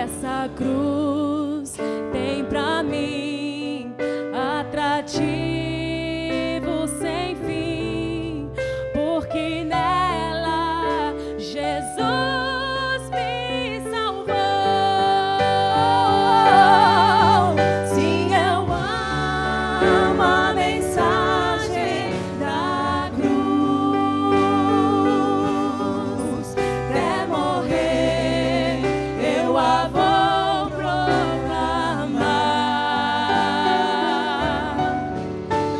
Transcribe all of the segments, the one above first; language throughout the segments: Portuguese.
essa cruz tem pra mim atrativo sem fim, porque nela Jesus me salvou. Sim, eu amo a mensagem da cruz. Até morrer eu a vou proclamar.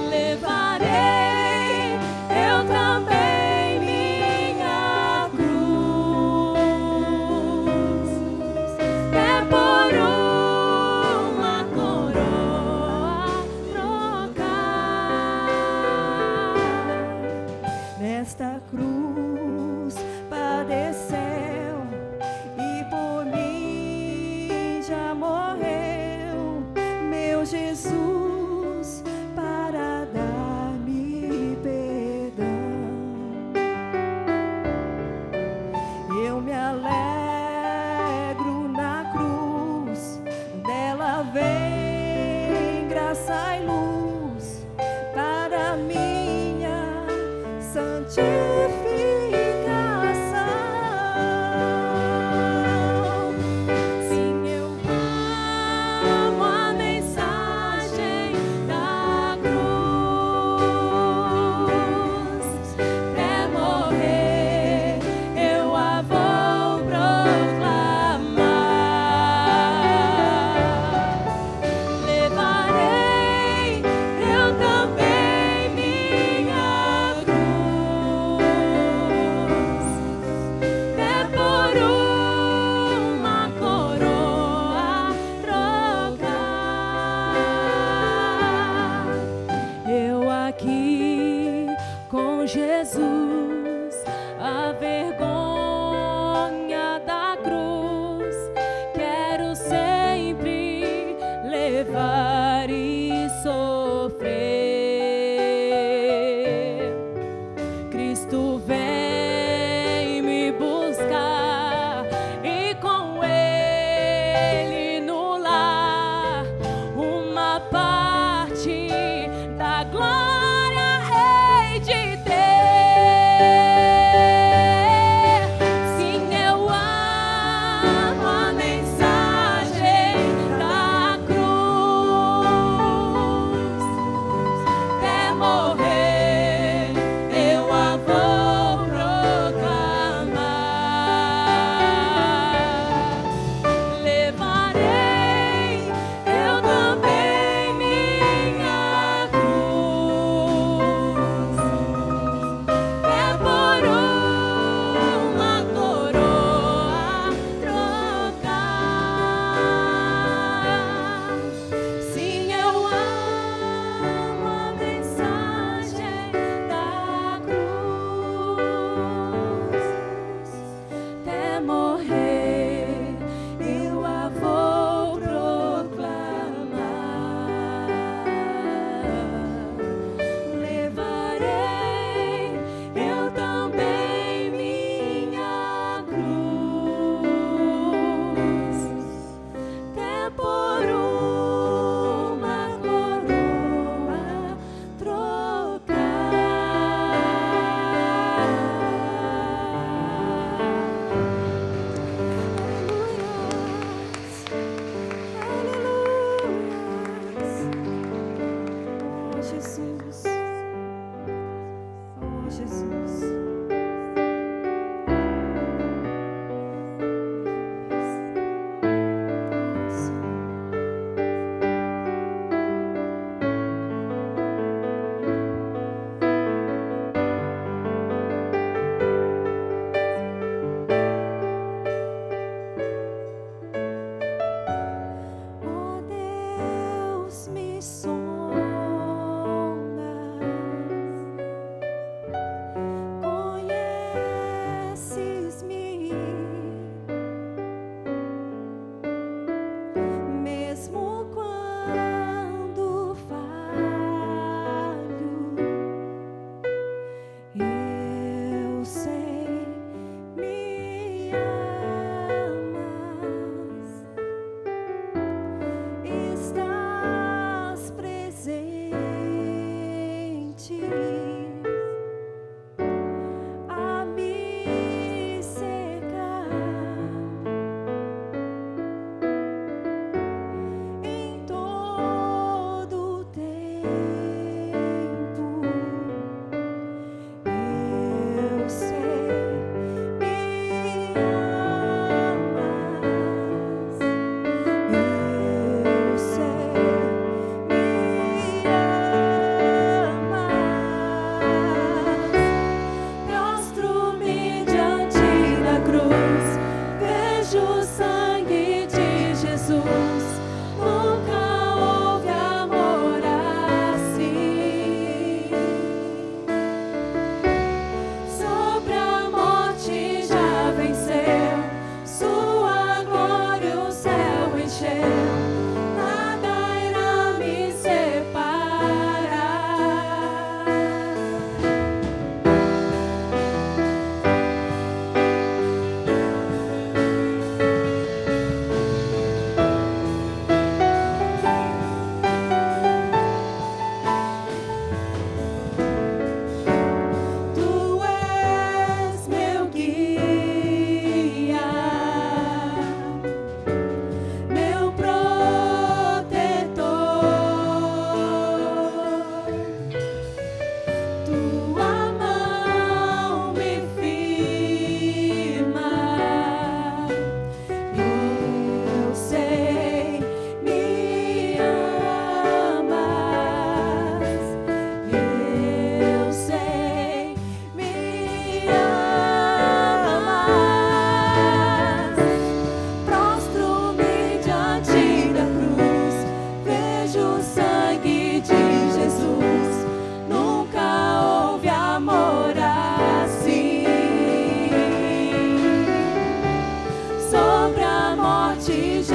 Levarei eu também minha cruz, é por uma coroa trocar. Nesta cruz padeceu e por mim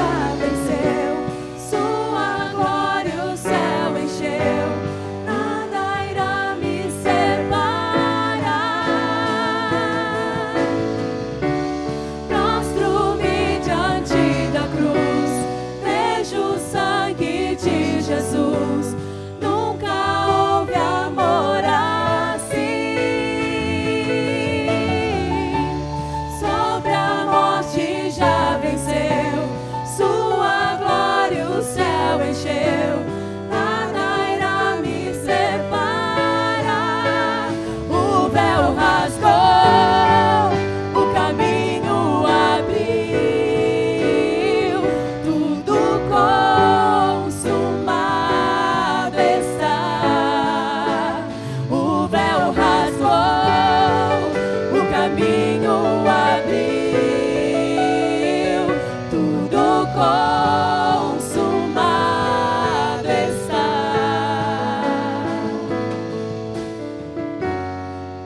já venceu. Sua glória o céu encheu. Nada irá me separar. Prostro-me diante da cruz. Vejo o sangue de Jesus. Nunca houve amor assim. Sobre a morte já venceu. Sua glória o céu encheu. Nada irá me separar. O véu rasgou, o caminho abriu. Tudo consumado está. O véu rasgou, o caminho abriu. Tudo consumado está.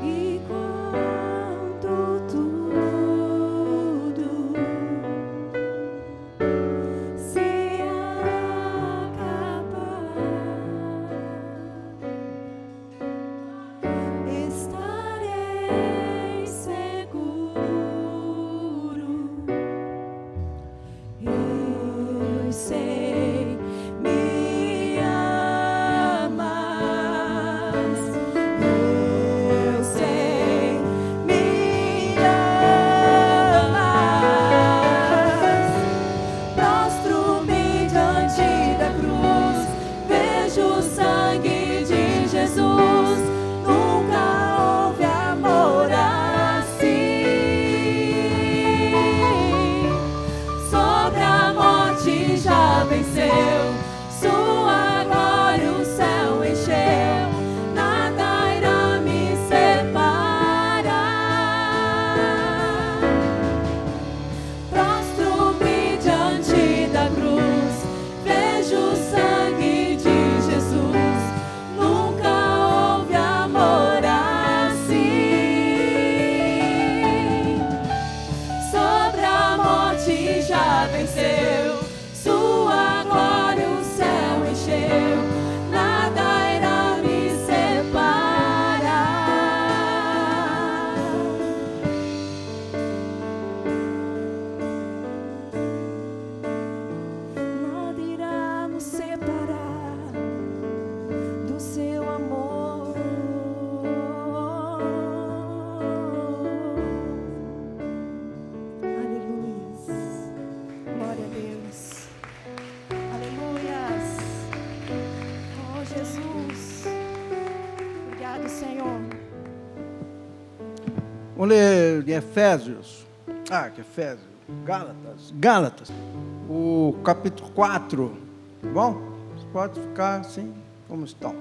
E quando tudo se acabar, estarei seguro. Eu sei, me amas. Eu sei, me amas. Prostro-me diante da cruz. Vejo o sangue de Jesus. Nunca houve amor assim. Sobre a morte já venceu. Sua glória o céu encheu. Nada irá me separar. Prostro-me diante da cruz. Vejo o sangue de Jesus. Nunca houve amor assim. Sobre a morte já venceu. Sua glória o céu encheu. Nada irá me separar. Nada irá nos separar do seu amor. Aleluias. Glória a Deus. Aleluias. Oh, Jesus. Obrigado, Senhor. Vamos ler em Efésios. Que Efésios. Gálatas. O capítulo 4. Tá bom? Você pode ficar assim como estão.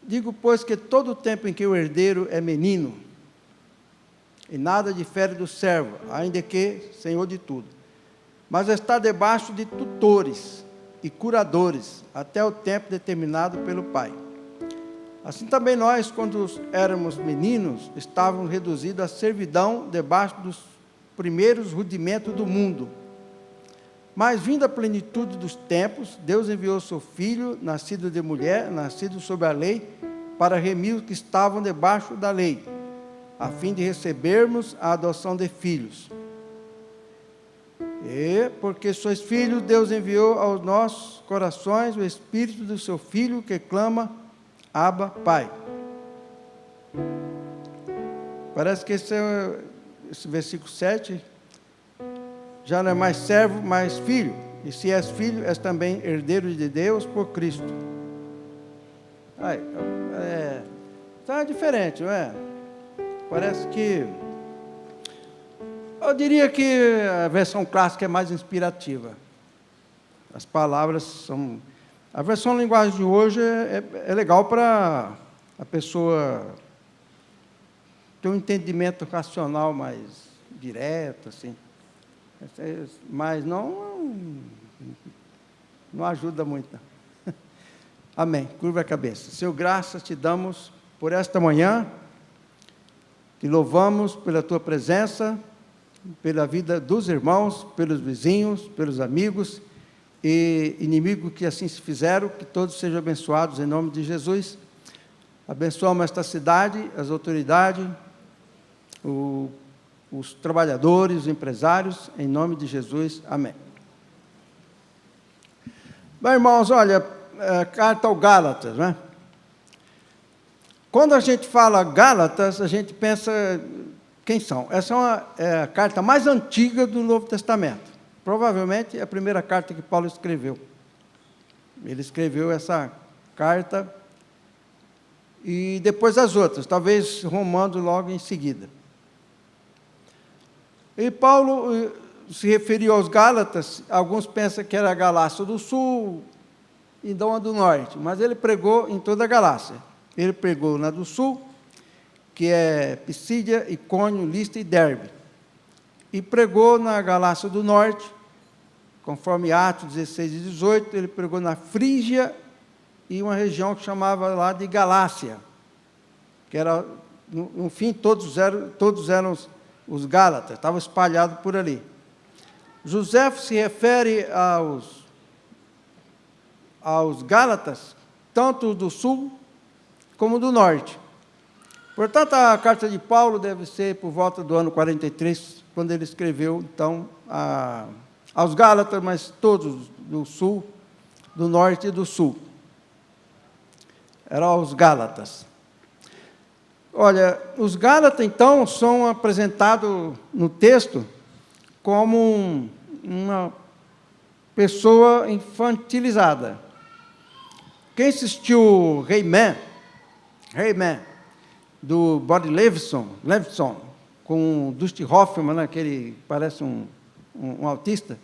Digo, pois, que todo o tempo em que o herdeiro é menino, e nada difere do servo, ainda que senhor de tudo, mas está debaixo de tutores e curadores, até o tempo determinado pelo Pai. Assim também nós, quando éramos meninos, estávamos reduzidos à servidão debaixo dos primeiros rudimentos do mundo. Mas, vindo a plenitude dos tempos, Deus enviou seu Filho, nascido de mulher, nascido sob a lei, para remir os que estavam debaixo da lei, a fim de recebermos a adoção de filhos. E, porque sois filhos, Deus enviou aos nossos corações o Espírito do seu Filho, que clama, Abba, Pai. Parece que esse versículo 7... já não é mais servo, mas filho. E se és filho, és também herdeiro de Deus por Cristo. Então é diferente, não é? Parece que... eu diria que a versão clássica é mais inspirativa. As palavras são... A versão linguagem de hoje é legal para a pessoa ter um entendimento racional mais direto, assim. Mas não ajuda muito. Não. Amém. Curva a cabeça. Senhor, graças te damos por esta manhã. Te louvamos pela tua presença. pela vida dos irmãos, pelos vizinhos, pelos amigos e inimigos que assim se fizeram, que todos sejam abençoados em nome de Jesus. Abençoamos esta cidade, as autoridades, os trabalhadores, os empresários, em nome de Jesus. Amém. Bem, irmãos, olha, carta ao Gálatas, né? Quando a gente fala Gálatas, a gente pensa, quem são? Essa é a carta mais antiga do Novo Testamento. Provavelmente é a primeira carta que Paulo escreveu. Ele escreveu essa carta e depois as outras, talvez Romano logo em seguida. E Paulo se referiu aos Gálatas, alguns pensam que era a Galácia do Sul e não a do Norte, mas ele pregou em toda a Galácia. Ele pregou na do Sul, que é Pisídia, Icônio, Listra e Derbe. E pregou na Galácia do Norte, conforme Atos 16 e 18, ele pregou na Frígia e uma região que chamava lá de Galácia, que era, no fim, todos eram os Gálatas, estavam espalhados por ali. José se refere aos Gálatas, tanto do Sul como do Norte. Portanto, a carta de Paulo deve ser por volta do ano 43, quando ele escreveu, então, aos Gálatas, mas todos do Sul, do Norte e do Sul. Eram os Gálatas. Olha, os Gálatas, então, são apresentados no texto como uma pessoa infantilizada. Quem assistiu Rayman, do Bud Levinson, com Dustin Hoffman, né, que ele parece um autista.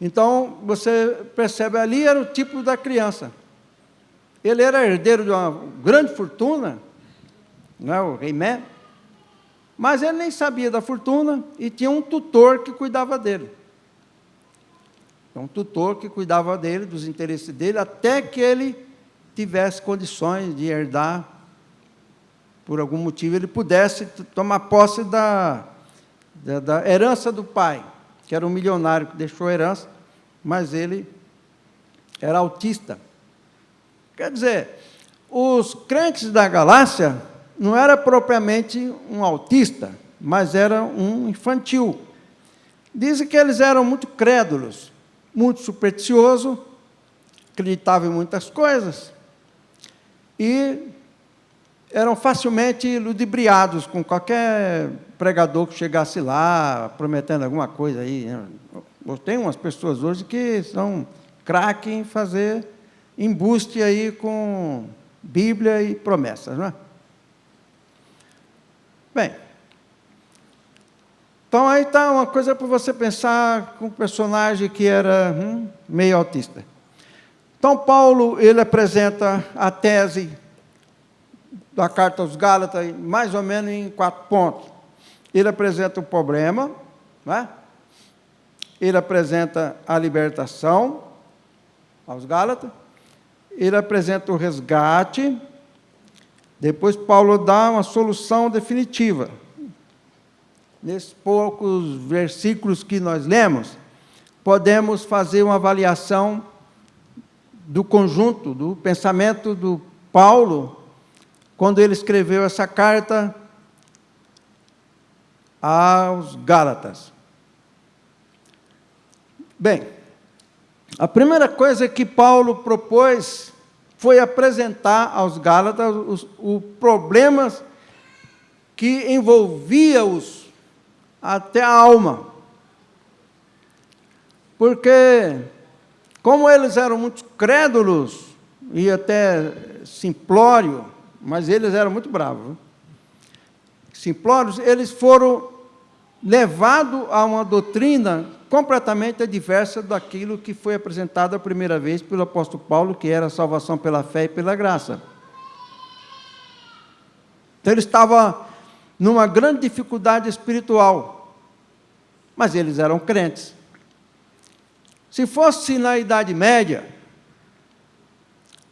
Então, você percebe ali, era o tipo da criança. Ele era herdeiro de uma grande fortuna, né, o Rayman, mas ele nem sabia da fortuna e tinha um tutor que cuidava dele. Um tutor que cuidava dele, dos interesses dele, até que ele tivesse condições de herdar, por algum motivo, ele pudesse tomar posse da herança do pai, que era um milionário que deixou a herança, mas ele era autista. Quer dizer, os crentes da Galácia não era propriamente um autista, mas era um infantil. Dizem que eles eram muito crédulos, muito supersticiosos, acreditavam em muitas coisas e eram facilmente ludibriados com qualquer pregador que chegasse lá, prometendo alguma coisa aí. Tem umas pessoas hoje que são craque em fazer embuste aí com Bíblia e promessas, não é? Bem, então aí está uma coisa para você pensar com um personagem que era meio autista. Então Paulo, ele apresenta a tese da carta aos Gálatas, mais ou menos em 4 pontos. Ele apresenta o problema, né? Ele apresenta a libertação aos Gálatas, ele apresenta o resgate, depois Paulo dá uma solução definitiva. Nesses poucos versículos que nós lemos, podemos fazer uma avaliação do conjunto, do pensamento do Paulo, quando ele escreveu essa carta aos Gálatas. Bem, a primeira coisa que Paulo propôs foi apresentar aos Gálatas os problemas que envolviam-os até a alma. Porque, como eles eram muito crédulos e até simplórios, mas eles eram muito bravos, simplórios, eles foram levados a uma doutrina completamente diversa daquilo que foi apresentado a primeira vez pelo apóstolo Paulo, que era a salvação pela fé e pela graça. Então, ele estava numa grande dificuldade espiritual, mas eles eram crentes. Se fosse na Idade Média,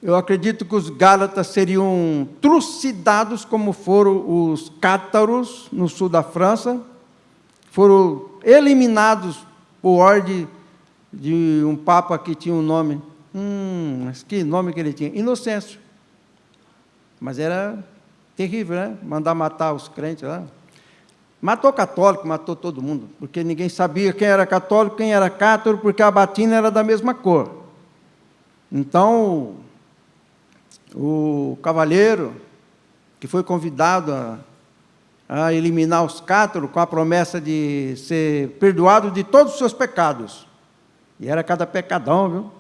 eu acredito que os Gálatas seriam trucidados como foram os cátaros no sul da França, foram eliminados por ordem de um papa que tinha um nome, mas que nome que ele tinha? Inocêncio. Mas era terrível, né? Mandar matar os crentes lá. Matou católico, matou todo mundo, porque ninguém sabia quem era católico, quem era cátaro, porque a batina era da mesma cor. Então, o cavalheiro, que foi convidado a eliminar os cátaros, com a promessa de ser perdoado de todos os seus pecados. E era cada pecadão, viu?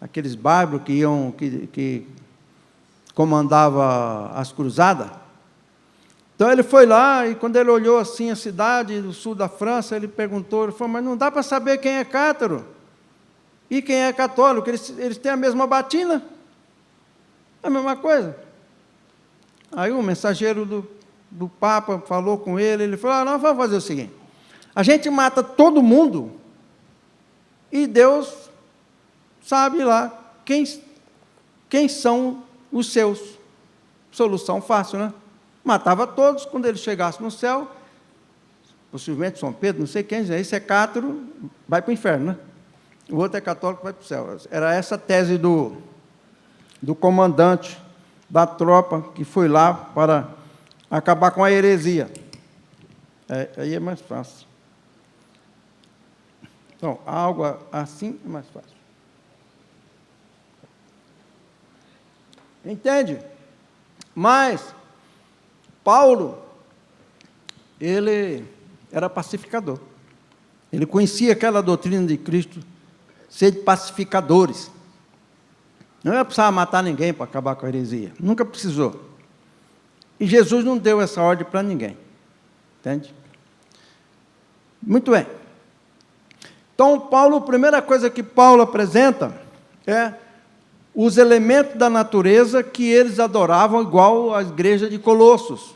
Aqueles bárbaros que comandavam as cruzadas. Então ele foi lá, e quando ele olhou assim a cidade do sul da França, ele perguntou, ele falou, mas não dá para saber quem é cátaro e quem é católico, eles têm a mesma batina, a mesma coisa. Aí o mensageiro do Papa falou com ele, ele falou, não, vamos fazer o seguinte, a gente mata todo mundo, e Deus sabe lá quem são os seus. Solução fácil, né? Matava todos, quando ele chegasse no céu, possivelmente São Pedro, não sei quem, esse é cátaro, vai para o inferno, né? O outro é católico, vai para o céu. Era essa a tese do comandante da tropa que foi lá para acabar com a heresia. Aí é mais fácil. Então, algo assim é mais fácil. Entende? Mas Paulo, ele era pacificador. Ele conhecia aquela doutrina de Cristo, ser de pacificadores. Não ia precisar matar ninguém para acabar com a heresia. Nunca precisou. E Jesus não deu essa ordem para ninguém. Entende? Muito bem. Então, Paulo, a primeira coisa que Paulo apresenta é os elementos da natureza que eles adoravam, igual a igreja de Colossos.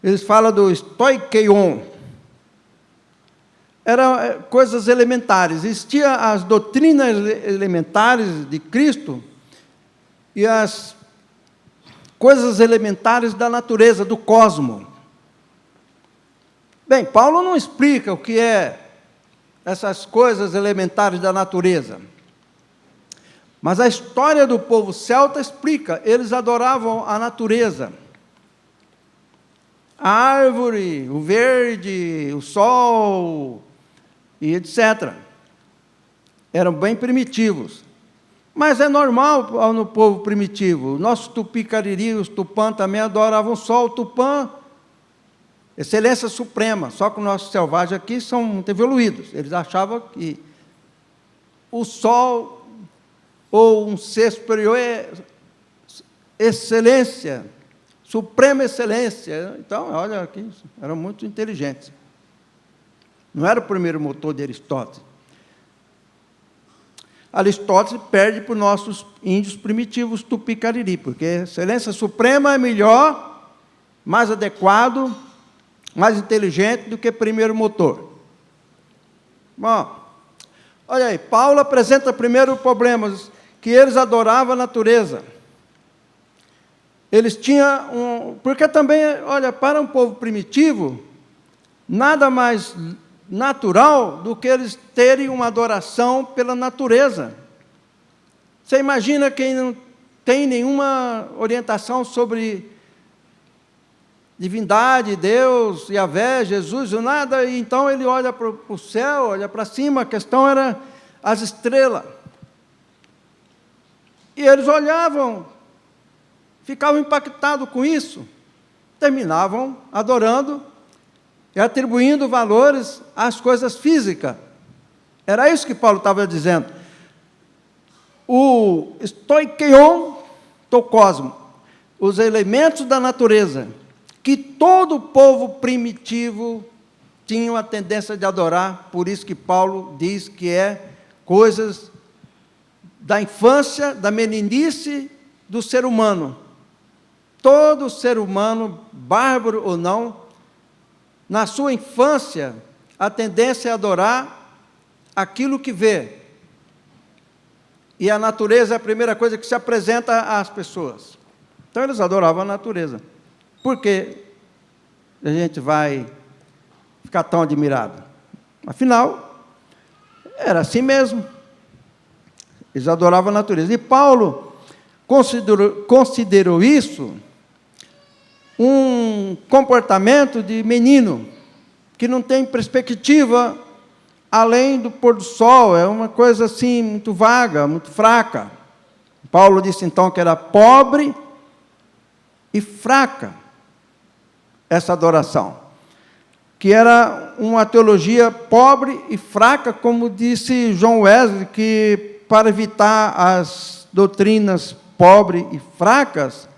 Eles falam do stoikeion. Eram coisas elementares. Existiam as doutrinas elementares de Cristo e as coisas elementares da natureza, do cosmos. Bem, Paulo não explica o que é essas coisas elementares da natureza. Mas a história do povo celta explica, eles adoravam a natureza. A árvore, o verde, o sol, e etc. Eram bem primitivos. Mas é normal no povo primitivo. O nosso tupi-cariri, os tupã também adoravam o sol. O tupã, excelência suprema. Só que os nossos selvagens aqui são muito evoluídos. Eles achavam que o sol ou um ser superior é excelência, suprema excelência. Então, olha aqui, eram muito inteligentes. Não era o primeiro motor de Aristóteles. Aristóteles perde para os nossos índios primitivos tupi-cariri, porque a excelência suprema é melhor, mais adequado, mais inteligente do que o primeiro motor. Bom, olha aí, Paulo apresenta primeiro problemas, que eles adoravam a natureza. Eles tinham porque também, olha, para um povo primitivo, nada mais natural do que eles terem uma adoração pela natureza. Você imagina quem não tem nenhuma orientação sobre divindade, Deus, Yahvé, Jesus, nada, e então ele olha para o céu, olha para cima, a questão era as estrelas. E eles olhavam, ficavam impactados com isso, terminavam adorando e atribuindo valores às coisas físicas. Era isso que Paulo estava dizendo. O stoikeion do cosmos, os elementos da natureza, que todo o povo primitivo tinha a tendência de adorar, por isso que Paulo diz que é coisas da infância, da meninice do ser humano. Todo ser humano, bárbaro ou não, na sua infância, a tendência é adorar aquilo que vê. E a natureza é a primeira coisa que se apresenta às pessoas. Então, eles adoravam a natureza. Por que a gente vai ficar tão admirado. Afinal, era assim mesmo. Eles adoravam a natureza. E Paulo considerou isso um comportamento de menino, que não tem perspectiva além do pôr do sol, é uma coisa assim muito vaga, muito fraca. Paulo disse então que era pobre e fraca essa adoração, que era uma teologia pobre e fraca, como disse John Wesley, que para evitar as doutrinas pobres e fracas,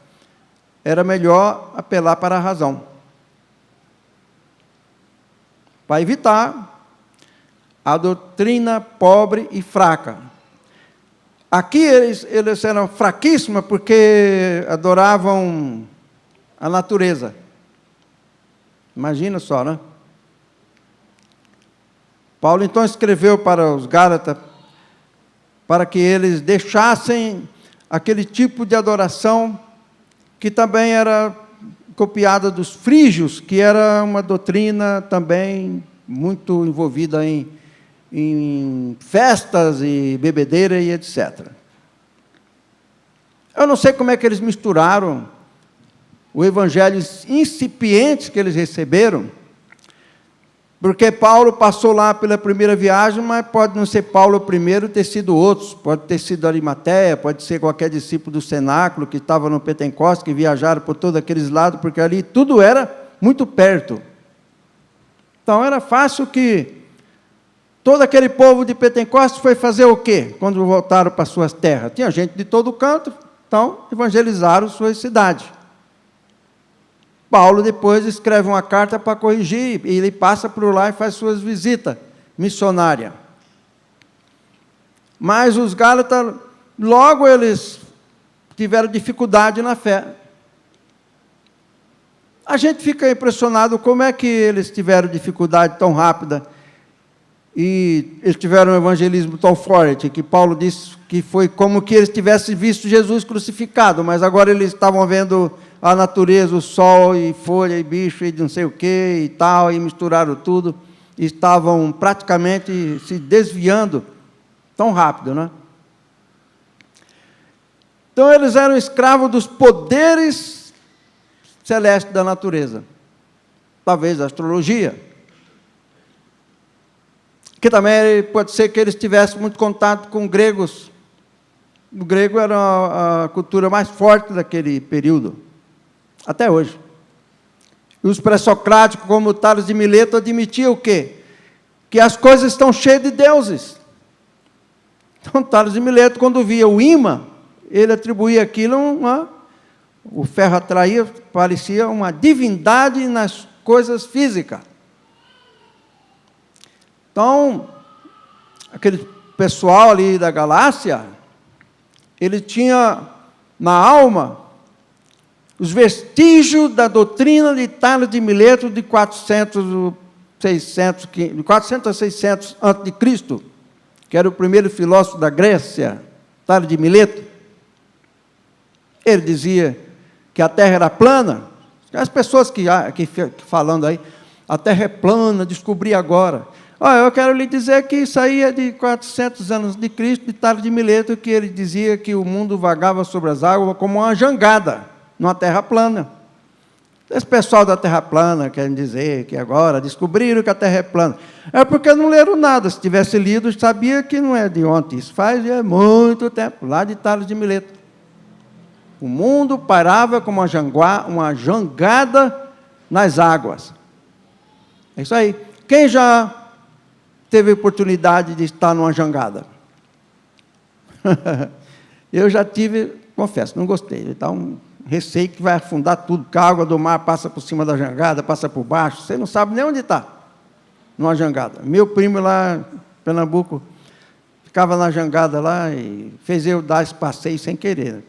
era melhor apelar para a razão. Para evitar a doutrina pobre e fraca. Aqui eles eram fraquíssimos porque adoravam a natureza. Imagina só, né? Paulo então escreveu para os Gálatas para que eles deixassem aquele tipo de adoração que também era copiada dos frígios, que era uma doutrina também muito envolvida em festas e bebedeira e etc. Eu não sei como é que eles misturaram o evangelho incipiente que eles receberam, porque Paulo passou lá pela primeira viagem, mas pode não ser Paulo o primeiro, ter sido outros, pode ter sido Arimateia, pode ser qualquer discípulo do cenáculo que estava no Pentecostes, que viajaram por todos aqueles lados, porque ali tudo era muito perto. Então era fácil que todo aquele povo de Pentecostes foi fazer o quê? Quando voltaram para suas terras. Tinha gente de todo canto, então evangelizaram suas cidades. Paulo depois escreve uma carta para corrigir, e ele passa por lá e faz suas visitas missionárias. Mas os Gálatas, logo eles tiveram dificuldade na fé. A gente fica impressionado como é que eles tiveram dificuldade tão rápida, e eles tiveram um evangelismo tão forte, que Paulo disse que foi como que eles tivessem visto Jesus crucificado, mas agora eles estavam vendo a natureza, o sol, e folha, e bicho, e não sei o que, e tal, e misturaram tudo, e estavam praticamente se desviando tão rápido, né? Então, eles eram escravos dos poderes celestes da natureza, talvez a astrologia, que também pode ser que eles tivessem muito contato com gregos. O grego era a cultura mais forte daquele período, até hoje. E os pré-socráticos, como Tales de Mileto, admitiam o quê? Que as coisas estão cheias de deuses. Então, Tales de Mileto, quando via o ímã, ele atribuía aquilo o ferro atraía, parecia uma divindade nas coisas físicas. Então, aquele pessoal ali da Galácia, ele tinha na alma os vestígios da doutrina de Tales de Mileto de 400 a 600 a.C., que era o primeiro filósofo da Grécia, Tales de Mileto. Ele dizia que a Terra era plana. As pessoas que falando aí, a Terra é plana, descobri agora. Olha, eu quero lhe dizer que isso aí é de 400 anos de Cristo, de Tales de Mileto, que ele dizia que o mundo vagava sobre as águas como uma jangada, numa terra plana. Esse pessoal da terra plana querem dizer que agora descobriram que a terra é plana. É porque não leram nada. Se tivesse lido, sabia que não é de ontem. Isso faz muito tempo, lá de Tales de Mileto. O mundo parava como uma jangada nas águas. É isso aí. Quem já teve oportunidade de estar numa jangada? Eu já tive, confesso, não gostei. Então, receio que vai afundar tudo, porque a água do mar passa por cima da jangada, passa por baixo, você não sabe nem onde está, numa jangada. Meu primo lá em Pernambuco ficava na jangada lá e fez eu dar esse passeio sem querer.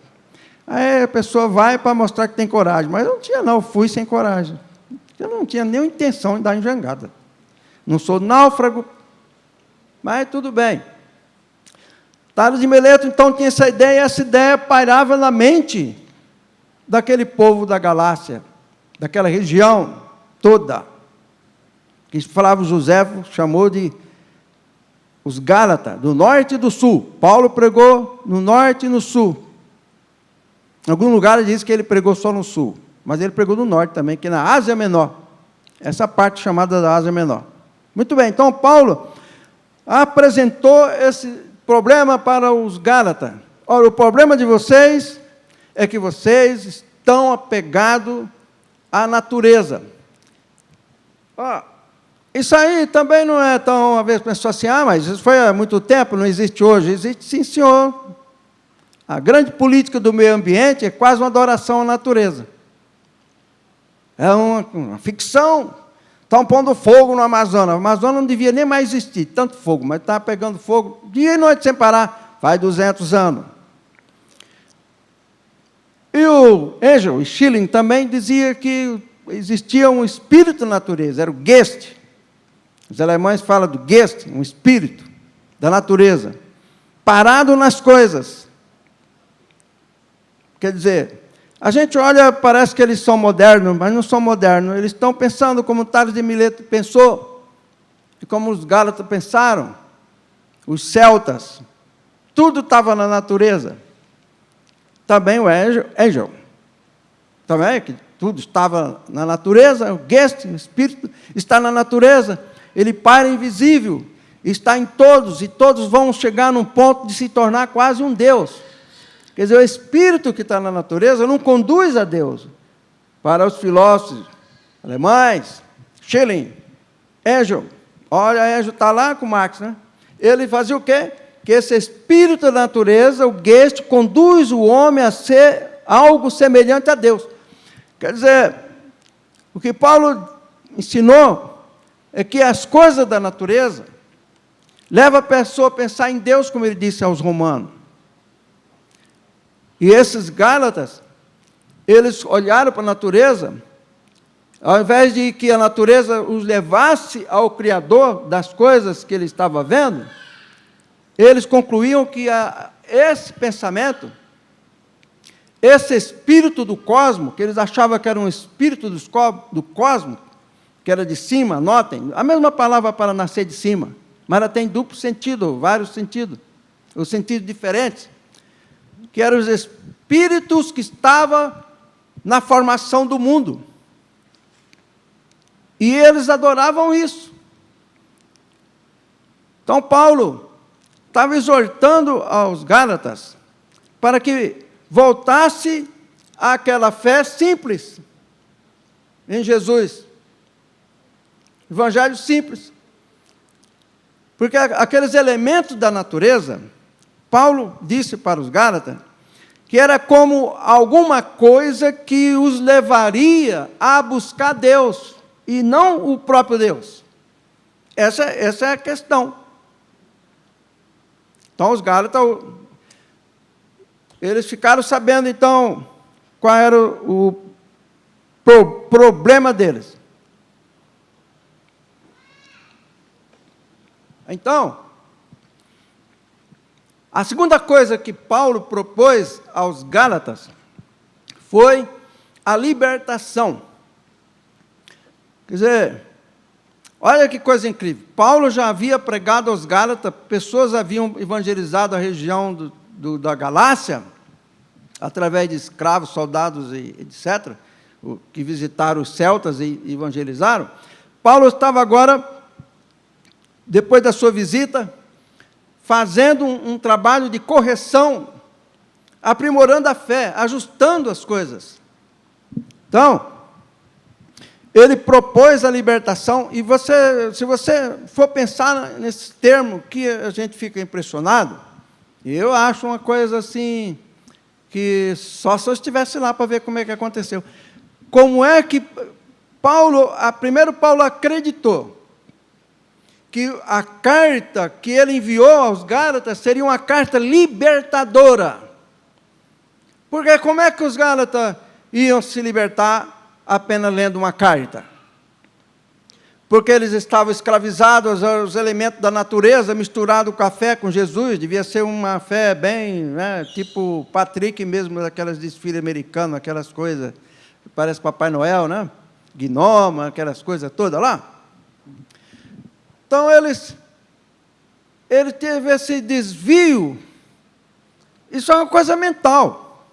Aí a pessoa vai para mostrar que tem coragem, mas eu não tinha não, eu fui sem coragem. Eu não tinha nenhuma intenção de dar em jangada. Não sou náufrago, mas tudo bem. Tales de Mileto, então, tinha essa ideia, e essa ideia pairava na mente daquele povo da Galácia, daquela região toda. que Flávio Joséfo chamou de os Gálatas, do norte e do sul. Paulo pregou no norte e no sul. Em algum lugar ele diz que ele pregou só no sul, mas ele pregou no norte também, que é na Ásia Menor. Essa parte chamada da Ásia Menor. Muito bem, então Paulo apresentou esse problema para os Gálatas. Olha, o problema de vocês é que vocês estão apegados à natureza. Isso aí também não é tão, uma vez pensou assim, mas isso foi há muito tempo, não existe hoje. Existe sim, senhor. A grande política do meio ambiente é quase uma adoração à natureza. É uma ficção. Estão pondo fogo no Amazonas. O Amazonas não devia nem mais existir, tanto fogo, mas está pegando fogo dia e noite sem parar, faz 200 anos. E o Angel Schilling também dizia que existia um espírito da natureza, era o Geist. Os alemães falam do Geist, um espírito da natureza, parado nas coisas. Quer dizer, a gente olha, parece que eles são modernos, mas não são modernos. Eles estão pensando como Tales de Mileto pensou, e como os Gálatas pensaram, os celtas. Tudo estava na natureza. Também o Angel. Também, que tudo estava na natureza. O Geist, o Espírito, está na natureza. Ele para invisível, está em todos, e todos vão chegar num ponto de se tornar quase um Deus. Quer dizer, o Espírito que está na natureza não conduz a Deus. Para os filósofos alemães, Schilling, Hegel, olha, Hegel está lá com Marx, né? Ele fazia o quê? Que esse Espírito da natureza, o Geist, conduz o homem a ser algo semelhante a Deus. Quer dizer, o que Paulo ensinou é que as coisas da natureza levam a pessoa a pensar em Deus, como ele disse aos romanos. E esses Gálatas, eles olharam para a natureza, ao invés de que a natureza os levasse ao Criador das coisas que ele estava vendo, eles concluíam que esse pensamento, esse espírito do cosmos, que eles achavam que era um espírito do cosmos, que era de cima, notem, a mesma palavra para nascer de cima, mas ela tem duplo sentido, vários sentidos, os sentidos diferentes, que eram os espíritos que estavam na formação do mundo. E eles adoravam isso. Então, Paulo estava exortando aos Gálatas para que voltasse àquela fé simples em Jesus. Evangelho simples. Porque aqueles elementos da natureza, Paulo disse para os Gálatas, que era como alguma coisa que os levaria a buscar Deus, e não o próprio Deus. Essa é a questão. Então, os Gálatas, eles ficaram sabendo, então, qual era o problema deles. Então, a segunda coisa que Paulo propôs aos Gálatas foi a libertação. Quer dizer, olha que coisa incrível. Paulo já havia pregado aos Gálatas, pessoas haviam evangelizado a região da Galácia, através de escravos, soldados e etc., que visitaram os celtas e evangelizaram. Paulo estava agora, depois da sua visita, fazendo um trabalho de correção, aprimorando a fé, ajustando as coisas. Então, ele propôs a libertação, e se você for pensar nesse termo, que a gente fica impressionado, eu acho uma coisa assim, que só se eu estivesse lá para ver como é que aconteceu. Como é que primeiro Paulo acreditou que a carta que ele enviou aos Gálatas seria uma carta libertadora. Porque como é que os Gálatas iam se libertar apenas lendo uma carta? Porque eles estavam escravizados aos elementos da natureza, misturado com a fé com Jesus. Devia ser uma fé bem, né, tipo Patrick mesmo, daquelas desfiles americanos, aquelas coisas, parece Papai Noel, né? Gnoma, aquelas coisas todas lá. Então, ele teve esse desvio. Isso é uma coisa mental.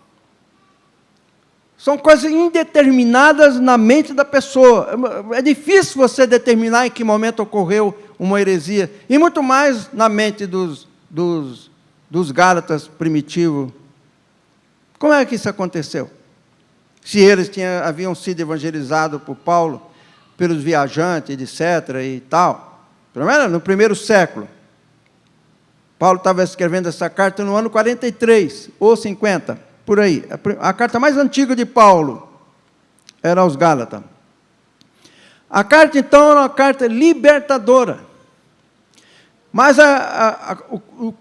São coisas indeterminadas na mente da pessoa. É difícil você determinar em que momento ocorreu uma heresia. E muito mais na mente dos Gálatas primitivos. Como é que isso aconteceu? Se eles haviam sido evangelizados por Paulo, pelos viajantes, etc. e tal. Pelo menos no primeiro século. Paulo estava escrevendo essa carta no ano 43, ou 50, por aí. A carta mais antiga de Paulo era aos Gálatas. A carta, então, era uma carta libertadora. Mas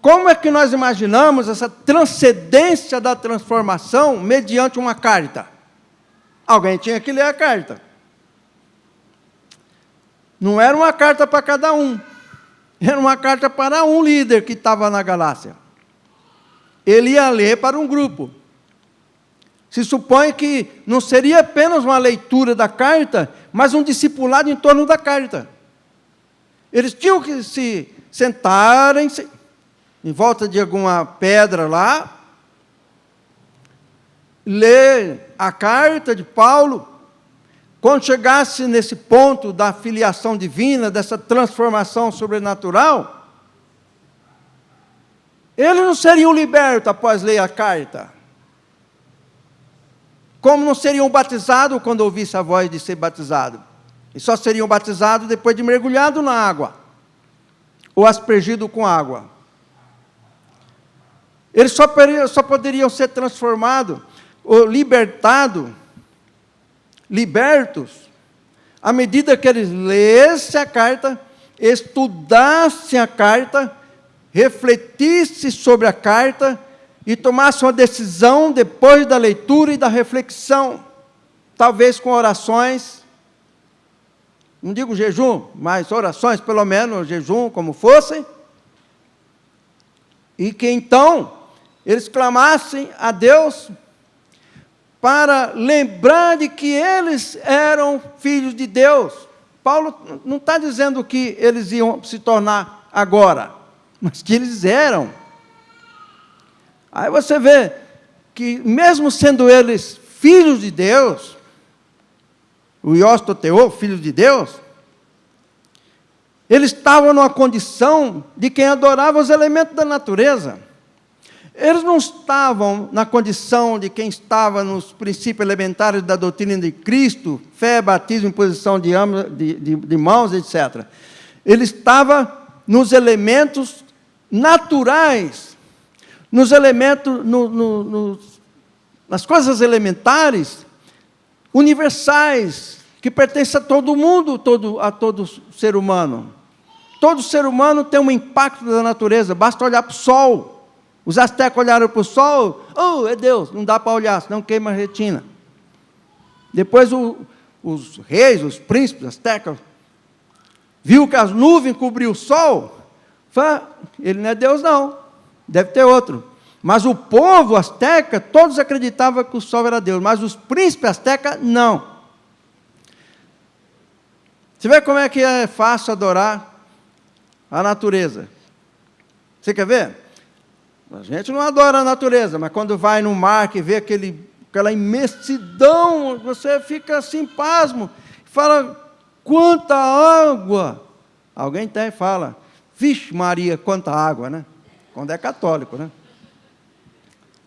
como é que nós imaginamos essa transcendência da transformação mediante uma carta? Alguém tinha que ler a carta. Não era uma carta para cada um. Era uma carta para um líder que estava na Galácia. Ele ia ler para um grupo. Se supõe que não seria apenas uma leitura da carta, mas um discipulado em torno da carta. Eles tinham que se sentarem em volta de alguma pedra lá, ler a carta de Paulo. Quando chegasse nesse ponto da filiação divina, dessa transformação sobrenatural, eles não seriam libertos após ler a carta. Como não seriam batizados quando ouvissem a voz de ser batizado. E só seriam batizados depois de mergulhado na água. Ou aspergido com água. Eles só poderiam ser transformados, ou libertados, libertos, à medida que eles lessem a carta, estudassem a carta, refletissem sobre a carta e tomassem uma decisão depois da leitura e da reflexão, talvez com orações, não digo jejum, mas orações, pelo menos jejum, como fossem, e que então eles clamassem a Deus para lembrar de que eles eram filhos de Deus. Paulo não está dizendo que eles iam se tornar agora, mas que eles eram. Aí você vê que, mesmo sendo eles filhos de Deus, o Iostoteu, filho de Deus, eles estavam numa condição de quem adorava os elementos da natureza. Eles não estavam na condição de quem estava nos princípios elementares da doutrina de Cristo, fé, batismo, imposição de mãos, etc. Ele estava nos elementos naturais, nos elementos, nas coisas elementares, universais, que pertencem a todo mundo, a todo ser humano. Todo ser humano tem um impacto da natureza, basta olhar para o sol. Os astecas olharam para o sol, é Deus, não dá para olhar, senão queima a retina. Depois os reis, os príncipes astecas, viu que as nuvens cobriam o sol, falaram, ele não é Deus não, deve ter outro. Mas o povo asteca, todos acreditavam que o sol era Deus, mas os príncipes astecas, não. Você vê como é que é fácil adorar a natureza. Você quer ver? A gente não adora a natureza, mas quando vai no mar, que vê aquela imensidão, você fica assim, pasmo, fala, quanta água! Alguém até fala, vixe Maria, quanta água, né? Quando é católico, né?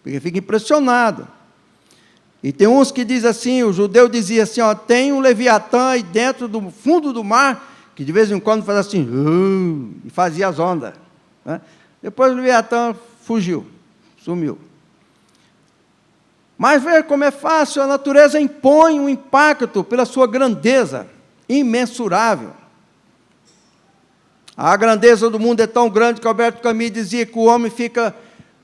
Porque fica impressionado. E tem uns que dizem assim, o judeu dizia assim, tem um Leviatã aí dentro do fundo do mar, que de vez em quando faz assim, e fazia as ondas, né? Depois o Leviatã fugiu, sumiu. Mas veja como é fácil, a natureza impõe um impacto pela sua grandeza, imensurável. A grandeza do mundo é tão grande que Alberto Camus dizia que o homem fica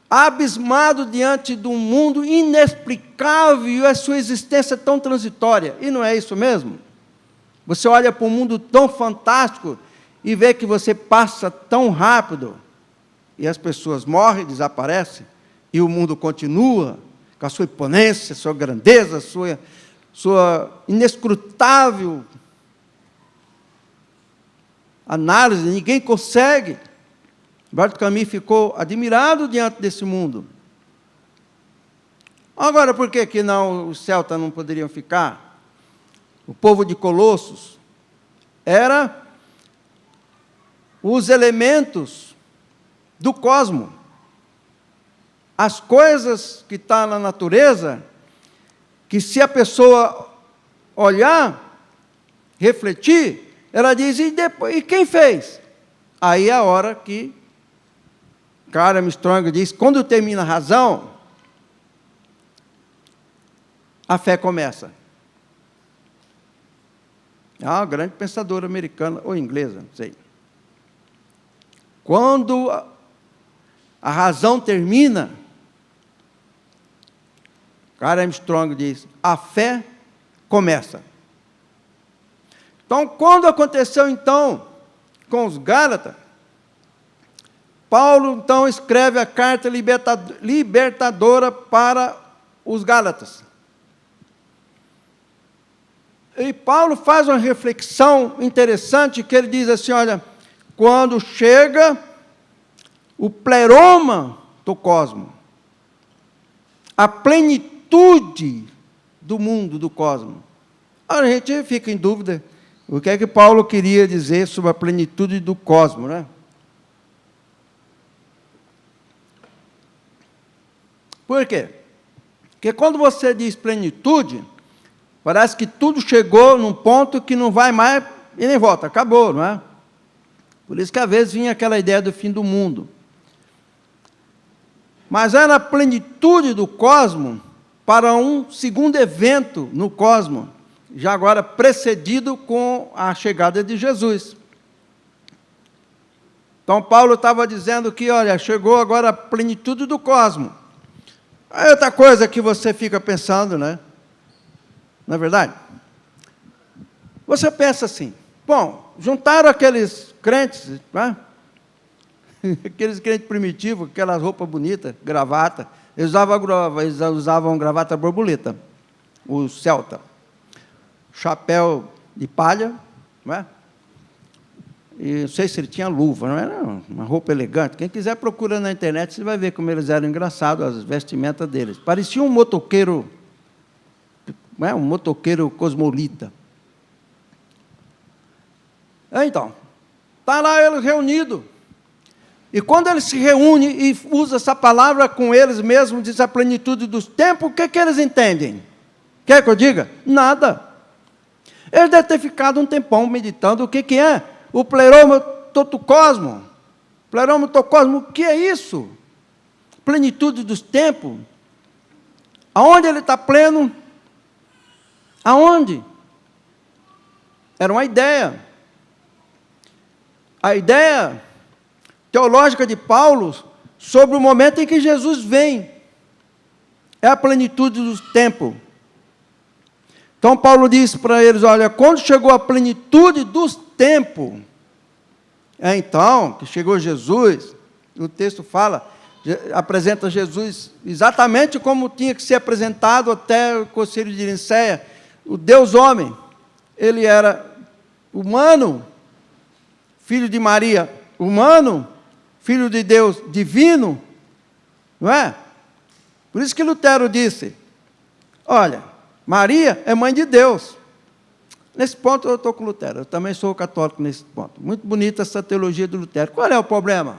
abismado diante de um mundo inexplicável e a sua existência tão transitória. E não é isso mesmo? Você olha para um mundo tão fantástico e vê que você passa tão rápido, e as pessoas morrem, desaparecem, e o mundo continua com a sua imponência, sua grandeza, sua inescrutável análise, ninguém consegue. Alberto Camus ficou admirado diante desse mundo. Agora, por que não, os celtas não poderiam ficar? O povo de Colossos era os elementos do cosmos. As coisas que estão na natureza, que se a pessoa olhar, refletir, ela diz, e depois, e quem fez? Aí é a hora que Carl Armstrong diz, quando termina a razão, a fé começa. É uma grande pensadora americana, ou inglesa, não sei. Quando a razão termina, Carl Armstrong diz, a fé começa. Então, quando aconteceu, então, com os Gálatas, Paulo, então, escreve a carta libertadora para os Gálatas. E Paulo faz uma reflexão interessante, que ele diz assim, olha, quando chega o pleroma do cosmos, a plenitude do mundo, do cosmos. A gente fica em dúvida, o que é que Paulo queria dizer sobre a plenitude do cosmos, né? Por quê? Porque quando você diz plenitude, parece que tudo chegou num ponto que não vai mais e nem volta, acabou, não é? Por isso que às vezes vinha aquela ideia do fim do mundo. Mas era a plenitude do cosmos para um segundo evento no cosmos, já agora precedido com a chegada de Jesus. Então Paulo estava dizendo que, olha, chegou agora a plenitude do cosmos. Aí outra coisa que você fica pensando, né? Não é verdade? Você pensa assim, bom, juntaram aqueles crentes, né? Aqueles crentes primitivos, aquelas roupas bonitas, gravata, eles usavam gravata borboleta, o celta, chapéu de palha, não é? E não sei se ele tinha luva, não era uma roupa elegante. Quem quiser procura na internet, você vai ver como eles eram engraçados, as vestimentas deles. Parecia um motoqueiro, não é? Um motoqueiro cosmopolita. Então, está lá eles reunidos. E quando eles se reúnem e usa essa palavra com eles mesmos, diz a plenitude dos tempos, o que, que eles entendem? Quer que eu diga? Nada. Eles devem ter ficado um tempão meditando o que, que é o pleroma totocosmo. Pleroma totocosmo, o que é isso? Plenitude dos tempos. Aonde ele está pleno? Aonde? Era uma ideia. A ideia teológica de Paulo sobre o momento em que Jesus vem. É a plenitude dos tempos. Então Paulo disse para eles, olha, quando chegou a plenitude dos tempos, é então que chegou Jesus, o texto fala, apresenta Jesus exatamente como tinha que ser apresentado até o Concílio de Nicéia, o Deus homem. Ele era humano, filho de Maria, humano, filho de Deus divino, não é? Por isso que Lutero disse, olha, Maria é mãe de Deus. Nesse ponto eu estou com Lutero, eu também sou católico nesse ponto. Muito bonita essa teologia de Lutero. Qual é o problema?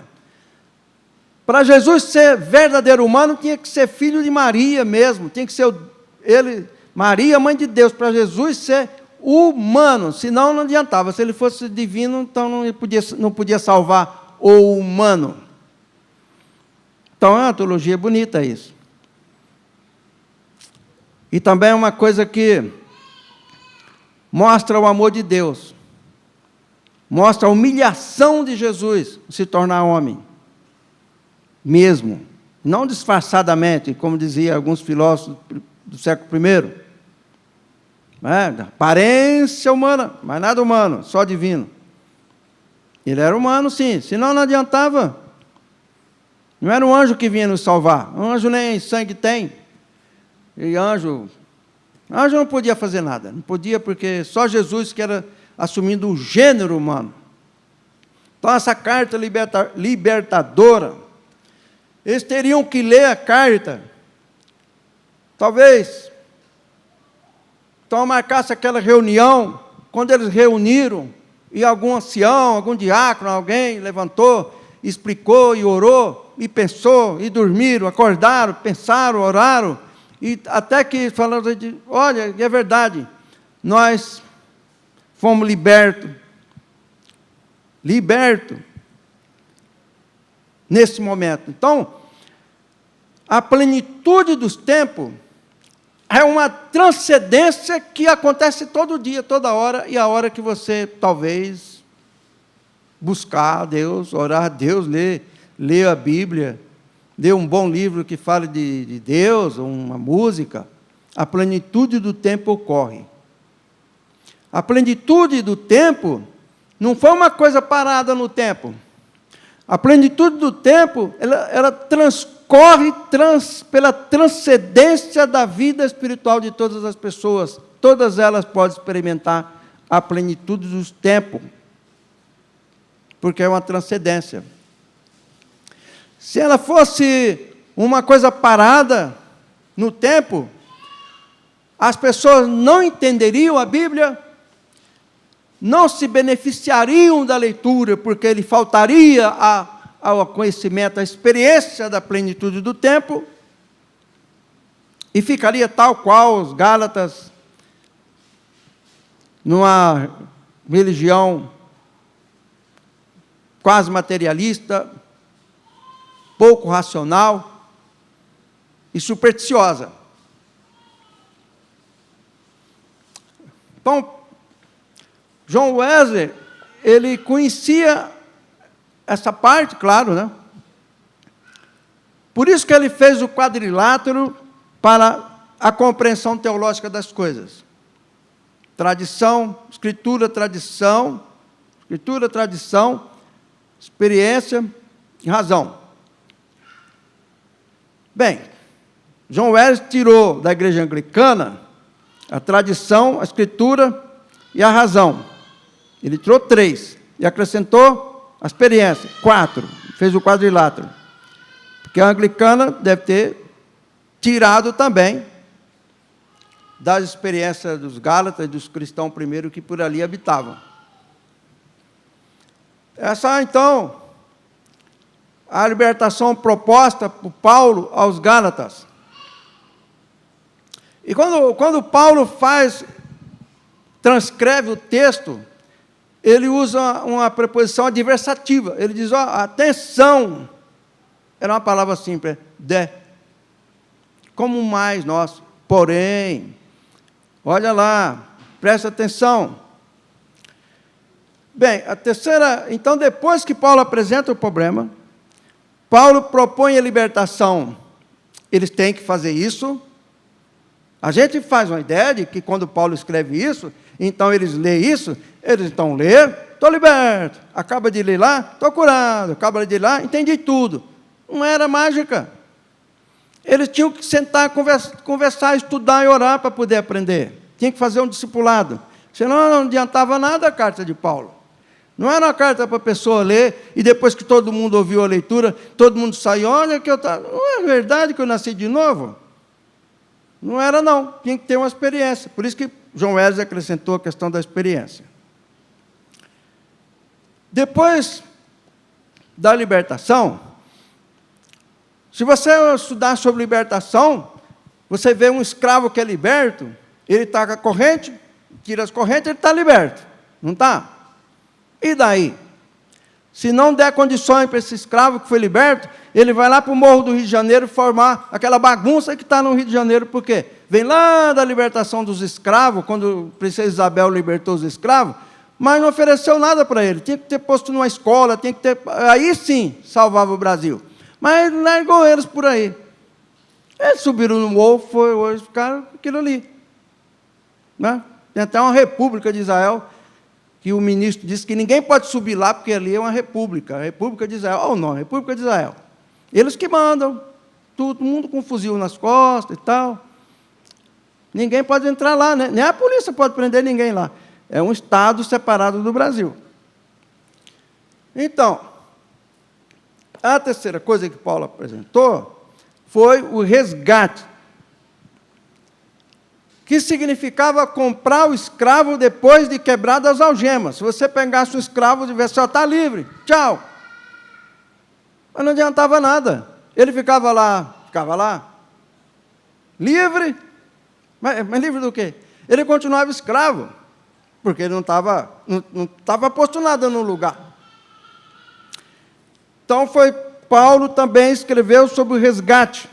Para Jesus ser verdadeiro humano, tinha que ser filho de Maria mesmo, tinha que ser ele, Maria, mãe de Deus, para Jesus ser humano, senão não adiantava. Se ele fosse divino, então não podia salvar o humano. Então é uma teologia bonita isso. E também é uma coisa que mostra o amor de Deus, mostra a humilhação de Jesus se tornar homem, mesmo, não disfarçadamente, como diziam alguns filósofos do século I. Aparência humana, mas nada humano, só divino. Ele era humano, sim, senão não adiantava. Não era um anjo que vinha nos salvar, um anjo nem sangue tem. E anjo não podia fazer nada, não podia porque só Jesus que era assumindo o gênero humano. Então, essa carta libertadora, eles teriam que ler a carta, talvez, então marcasse aquela reunião, quando eles reuniram, e algum ancião, algum diácono, alguém levantou, explicou e orou, e pensou, e dormiram, acordaram, pensaram, oraram, e até que falaram, olha, é verdade, nós fomos libertos, nesse momento. Então, a plenitude dos tempos é uma transcendência que acontece todo dia, toda hora, e a hora que você, talvez, buscar a Deus, orar a Deus, ler a Bíblia, ler um bom livro que fale de Deus, uma música, a plenitude do tempo ocorre. A plenitude do tempo não foi uma coisa parada no tempo. A plenitude do tempo, ela transcorre pela transcendência da vida espiritual de todas as pessoas. Todas elas podem experimentar a plenitude dos tempos, porque é uma transcendência. Se ela fosse uma coisa parada no tempo, as pessoas não entenderiam a Bíblia, não se beneficiariam da leitura, porque lhe faltaria ao conhecimento, a experiência da plenitude do tempo, e ficaria tal qual os Gálatas, numa religião quase materialista, pouco racional e supersticiosa. Então, John Wesley, ele conhecia essa parte, claro, né? Por isso que ele fez o quadrilátero para a compreensão teológica das coisas. Tradição, escritura, tradição, experiência e razão. Bem, John Wesley tirou da igreja anglicana a tradição, a escritura e a razão. Ele tirou 3 e acrescentou a experiência, 4, fez o quadrilátero. Porque a anglicana deve ter tirado também das experiências dos Gálatas e dos cristãos primeiro que por ali habitavam. Essa, então, a libertação proposta por Paulo aos Gálatas. E quando Paulo transcreve o texto, ele usa uma preposição adversativa. Ele diz, atenção, era uma palavra simples, como mais nós, porém, olha lá, presta atenção. Bem, a terceira, então depois que Paulo apresenta o problema, Paulo propõe a libertação. Eles têm que fazer isso. A gente faz uma ideia de que quando Paulo escreve isso, então eles lêem isso, eles então lêem, estou liberto, acaba de ler lá, estou curado, acaba de ler lá, entendi tudo. Não era mágica. Eles tinham que sentar, conversar, estudar e orar para poder aprender. Tinha que fazer um discipulado. Senão não adiantava nada a carta de Paulo. Não era uma carta para a pessoa ler, e depois que todo mundo ouviu a leitura, todo mundo saiu, olha que não é verdade que eu nasci de novo? Não era não, tinha que ter uma experiência. Por isso que John Wesley acrescentou a questão da experiência. Depois da libertação, se você estudar sobre libertação, você vê um escravo que é liberto, ele está com a corrente, tira as correntes, ele está liberto, não está? E daí? Se não der condições para esse escravo que foi liberto, ele vai lá para o Morro do Rio de Janeiro formar aquela bagunça que está no Rio de Janeiro, por quê? Vem lá da libertação dos escravos, quando a princesa Isabel libertou os escravos, mas não ofereceu nada para ele, tinha que ter posto numa escola, tinha que ter, aí sim salvava o Brasil. Mas ele largou eles por aí. Eles subiram no morro, hoje ficaram aquilo ali. Né? Tem até uma república de Israel, que o ministro disse que ninguém pode subir lá, porque ali é uma república, a República de Israel. Ou não, República de Israel. Eles que mandam, todo mundo com fuzil nas costas e tal. Ninguém pode entrar lá, né? Nem a polícia pode prender ninguém lá. É um estado separado do Brasil. Então, a terceira coisa que Paulo apresentou foi o resgate, que significava comprar o escravo depois de quebradas as algemas. Se você pegasse o escravo, tivesse só está livre, tchau. Mas não adiantava nada. Ele ficava lá, livre, mas livre do quê? Ele continuava escravo, porque ele não estava posto nada no lugar. Então, Paulo também escreveu sobre o resgate.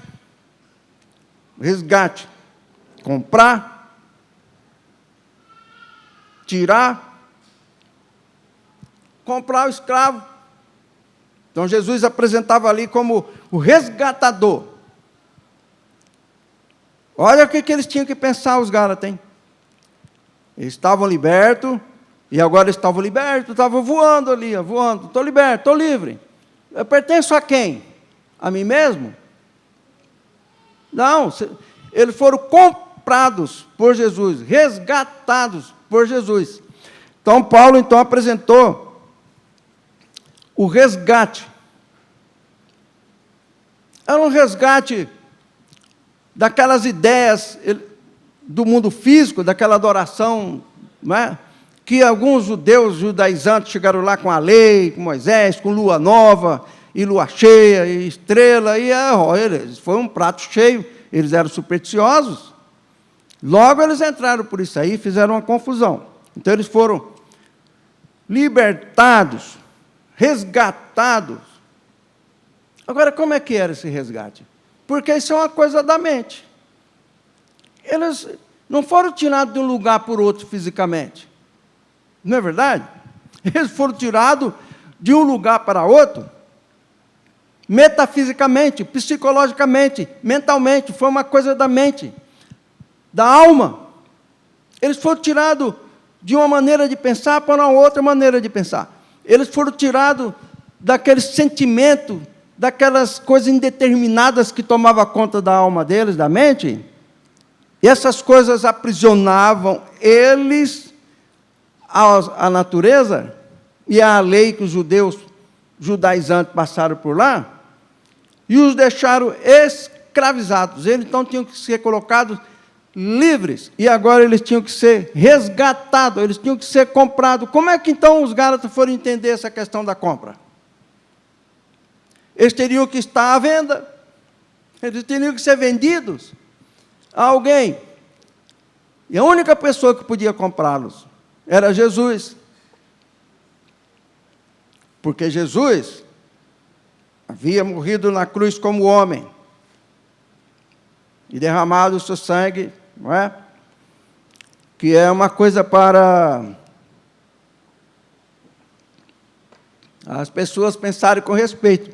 Resgate. Comprar, tirar, comprar o escravo. Então, Jesus apresentava ali como o resgatador. Olha o que eles tinham que pensar, os Gálatas, hein? Eles estavam libertos, e agora eles estavam libertos, estavam voando ali, voando. Estou liberto, estou livre. Eu pertenço a quem? A mim mesmo? Não, eles foram comprados por Jesus, resgatados por Jesus. Então, Paulo, apresentou o resgate. Era um resgate daquelas ideias do mundo físico, daquela adoração, não é? Que alguns judaizantes chegaram lá com a lei, com Moisés, com lua nova, e lua cheia, e estrela, eles foi um prato cheio, eles eram supersticiosos. Logo eles entraram por isso aí, fizeram uma confusão. Então eles foram libertados, resgatados. Agora, como é que era esse resgate? Porque isso é uma coisa da mente. Eles não foram tirados de um lugar por outro fisicamente. Não é verdade? Eles foram tirados de um lugar para outro, metafisicamente, psicologicamente, mentalmente. Foi uma coisa da mente, da alma. Eles foram tirados de uma maneira de pensar para uma outra maneira de pensar. Eles foram tirados daquele sentimento, daquelas coisas indeterminadas que tomavam conta da alma deles, da mente. E essas coisas aprisionavam eles à natureza e à lei que os judaizantes passaram por lá, e os deixaram escravizados. Eles então tinham que ser colocados livres, e agora eles tinham que ser resgatados, eles tinham que ser comprados. Como é que então os Gálatas foram entender essa questão da compra? Eles teriam que estar à venda, eles teriam que ser vendidos a alguém, e a única pessoa que podia comprá-los era Jesus, porque Jesus havia morrido na cruz como homem, e derramado o seu sangue, não é? Que é uma coisa para as pessoas pensarem com respeito.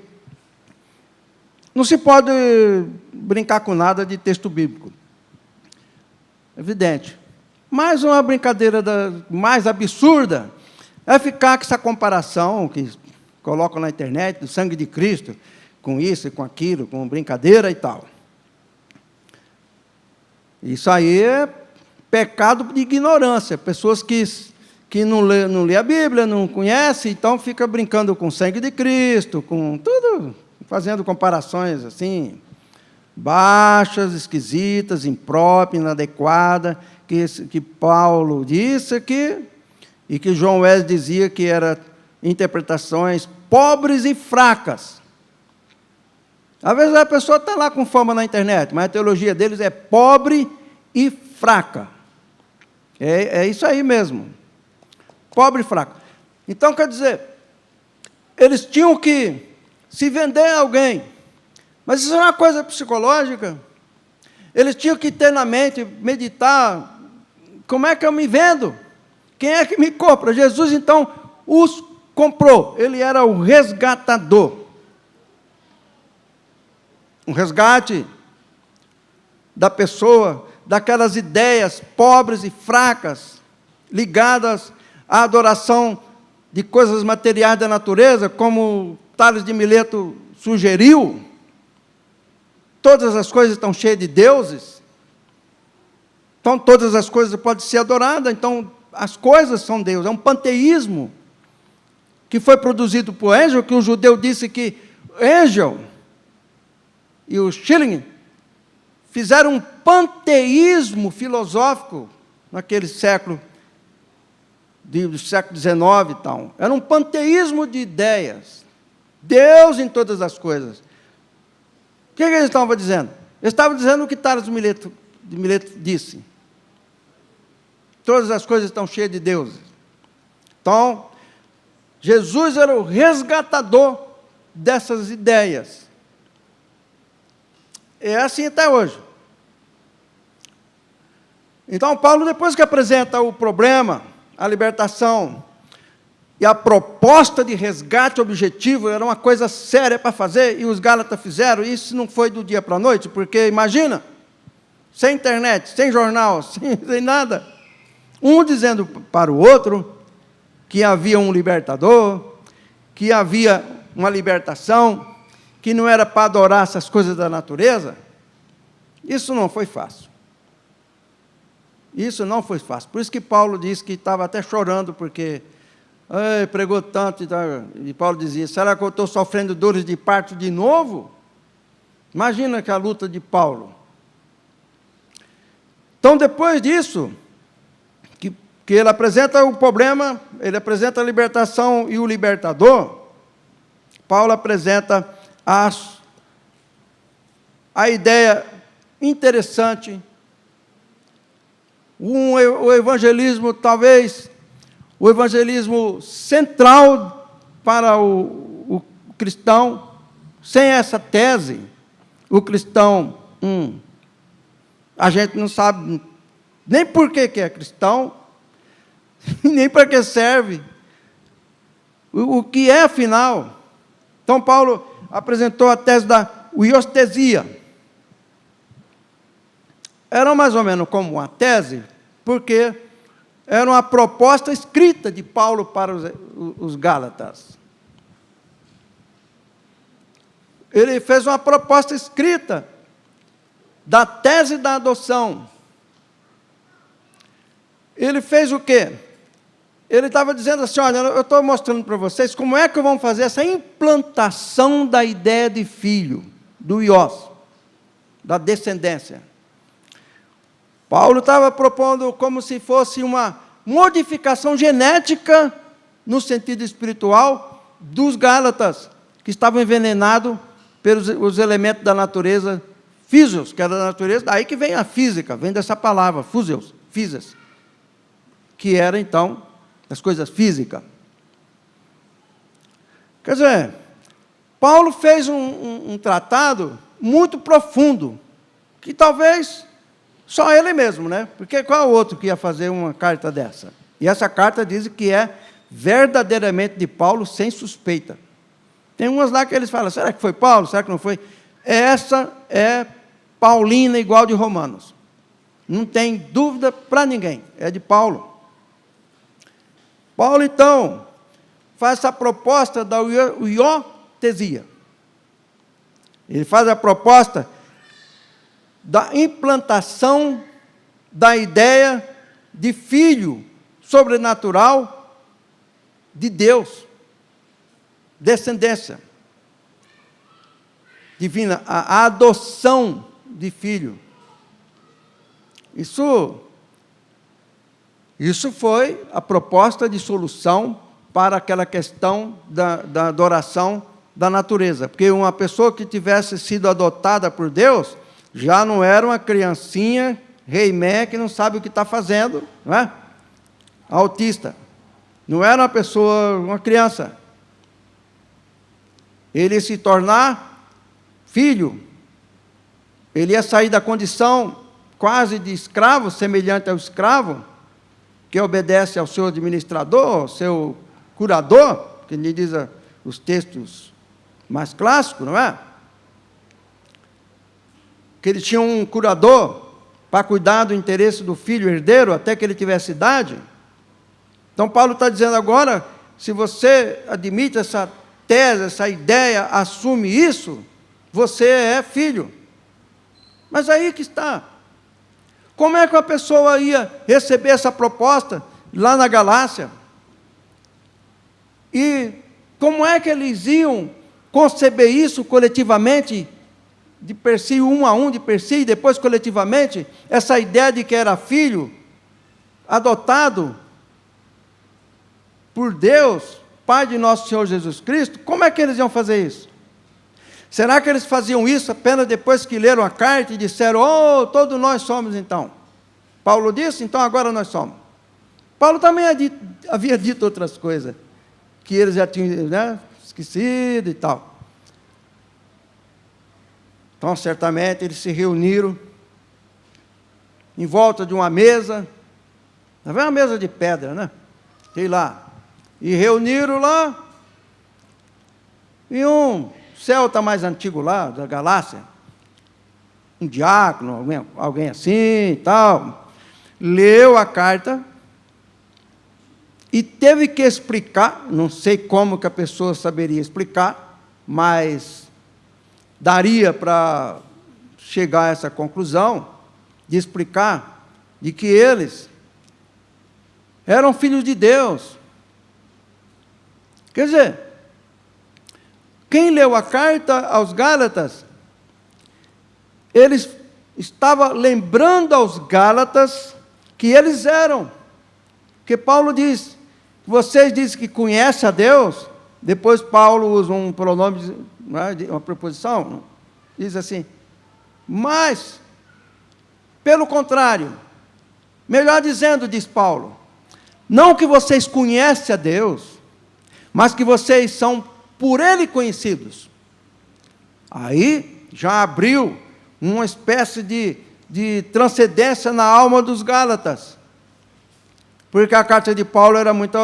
Não se pode brincar com nada de texto bíblico, evidente. Mas uma brincadeira mais absurda é ficar com essa comparação que colocam na internet do sangue de Cristo, com isso e com aquilo, com brincadeira e tal. Isso aí é pecado de ignorância. Pessoas que não lê a Bíblia, não conhecem, então fica brincando com o sangue de Cristo, com tudo, fazendo comparações assim, baixas, esquisitas, impróprias, inadequadas, que Paulo disse aqui, e que João Wesley dizia que eram interpretações pobres e fracas. Às vezes a pessoa está lá com fama na internet, mas a teologia deles é pobre e fraca. É isso aí mesmo. Pobre e fraco. Então, quer dizer, eles tinham que se vender a alguém. Mas isso é uma coisa psicológica. Eles tinham que ter na mente, meditar, como é que eu me vendo? Quem é que me compra? Jesus, então, os comprou. Ele era o resgatador. Um resgate da pessoa, daquelas ideias pobres e fracas, ligadas à adoração de coisas materiais da natureza, como Tales de Mileto sugeriu. Todas as coisas estão cheias de deuses. Então, todas as coisas podem ser adoradas. Então, as coisas são Deus. É um panteísmo. que foi produzido por Engel, que um judeu disse que Engel e o Schilling fizeram um panteísmo filosófico naquele século, do século XIX e tal. Era um panteísmo de ideias. Deus em todas as coisas. O que eles estavam dizendo? Eles estavam dizendo o que Tales de Mileto disse. Todas as coisas estão cheias de deuses. Então, Jesus era o resgatador dessas ideias. É assim até hoje. Então, Paulo, depois que apresenta o problema, a libertação e a proposta de resgate objetivo, era uma coisa séria para fazer, e os Gálatas fizeram, e isso não foi do dia para a noite, porque, imagina, sem internet, sem jornal, sem nada, um dizendo para o outro que havia um libertador, que havia uma libertação, que não era para adorar essas coisas da natureza. Isso não foi fácil. Isso não foi fácil. Por isso que Paulo disse que estava até chorando, porque pregou tanto, e Paulo dizia, será que eu estou sofrendo dores de parto de novo? Imagina que a luta de Paulo. Então, depois disso, que ele apresenta o problema, ele apresenta a libertação e o libertador, Paulo apresenta a ideia interessante, o evangelismo, talvez, o evangelismo central para o cristão. Sem essa tese, o cristão, a gente não sabe nem por que é cristão, nem para que serve, o que é afinal. Então, Paulo apresentou a tese da uiostesia. Era mais ou menos como uma tese, porque era uma proposta escrita de Paulo para os Gálatas. Ele fez uma proposta escrita da tese da adoção. Ele fez o quê? Ele estava dizendo assim, olha, eu estou mostrando para vocês como é que vão fazer essa implantação da ideia de filho, do iós, da descendência. Paulo estava propondo como se fosse uma modificação genética, no sentido espiritual, dos Gálatas, que estavam envenenados pelos elementos da natureza, físios, que era da natureza, daí que vem a física, vem dessa palavra, fúseos, físias, que era, então, as coisas físicas. Quer dizer, Paulo fez um tratado muito profundo, que talvez só ele mesmo, né? Porque qual outro que ia fazer uma carta dessa? E essa carta diz que é verdadeiramente de Paulo, sem suspeita. Tem umas lá que eles falam, será que foi Paulo? Será que não foi? Essa é paulina igual de Romanos. Não tem dúvida para ninguém, é de Paulo. Paulo, então, faz essa proposta da uiotesia. Ele faz a proposta da implantação da ideia de filho sobrenatural de Deus, descendência divina, a adoção de filho. Isso foi a proposta de solução para aquela questão da adoração da natureza, porque uma pessoa que tivesse sido adotada por Deus já não era uma criancinha, reimé, que não sabe o que está fazendo, não é? Autista. Não era uma pessoa, uma criança. Ele ia se tornar filho. Ele ia sair da condição quase de escravo, semelhante ao escravo, que obedece ao seu administrador, ao seu curador, que lhe diz os textos mais clássicos, não é? Que ele tinha um curador para cuidar do interesse do filho herdeiro até que ele tivesse idade. Então, Paulo está dizendo agora, se você admite essa tese, essa ideia, assume isso, você é filho. Mas aí que está. Como é que a pessoa ia receber essa proposta lá na Galácia? E como é que eles iam conceber isso coletivamente, de per si, um a um, de per si, e depois coletivamente, essa ideia de que era filho adotado por Deus, Pai de nosso Senhor Jesus Cristo? Como é que eles iam fazer isso? Será que eles faziam isso apenas depois que leram a carta e disseram, oh, todos nós somos então? Paulo disse, então agora nós somos. Paulo também havia dito outras coisas, que eles já tinham, né, esquecido e tal. Então, certamente, eles se reuniram em volta de uma mesa, não é uma mesa de pedra, né? Sei lá. E reuniram lá, e um celta mais antigo lá, da Galácia, um diácono, alguém assim e tal, leu a carta e teve que explicar, não sei como que a pessoa saberia explicar, mas daria para chegar a essa conclusão, de explicar de que eles eram filhos de Deus. Quer dizer, quem leu a carta aos Gálatas, eles estavam lembrando aos Gálatas que eles eram. Porque Paulo diz, vocês dizem que conhecem a Deus, depois Paulo usa um pronome, uma preposição, diz assim, mas, pelo contrário, melhor dizendo, diz Paulo, não que vocês conhecem a Deus, mas que vocês são por Ele conhecidos. Aí já abriu uma espécie de transcendência na alma dos Gálatas, porque a carta de Paulo era muito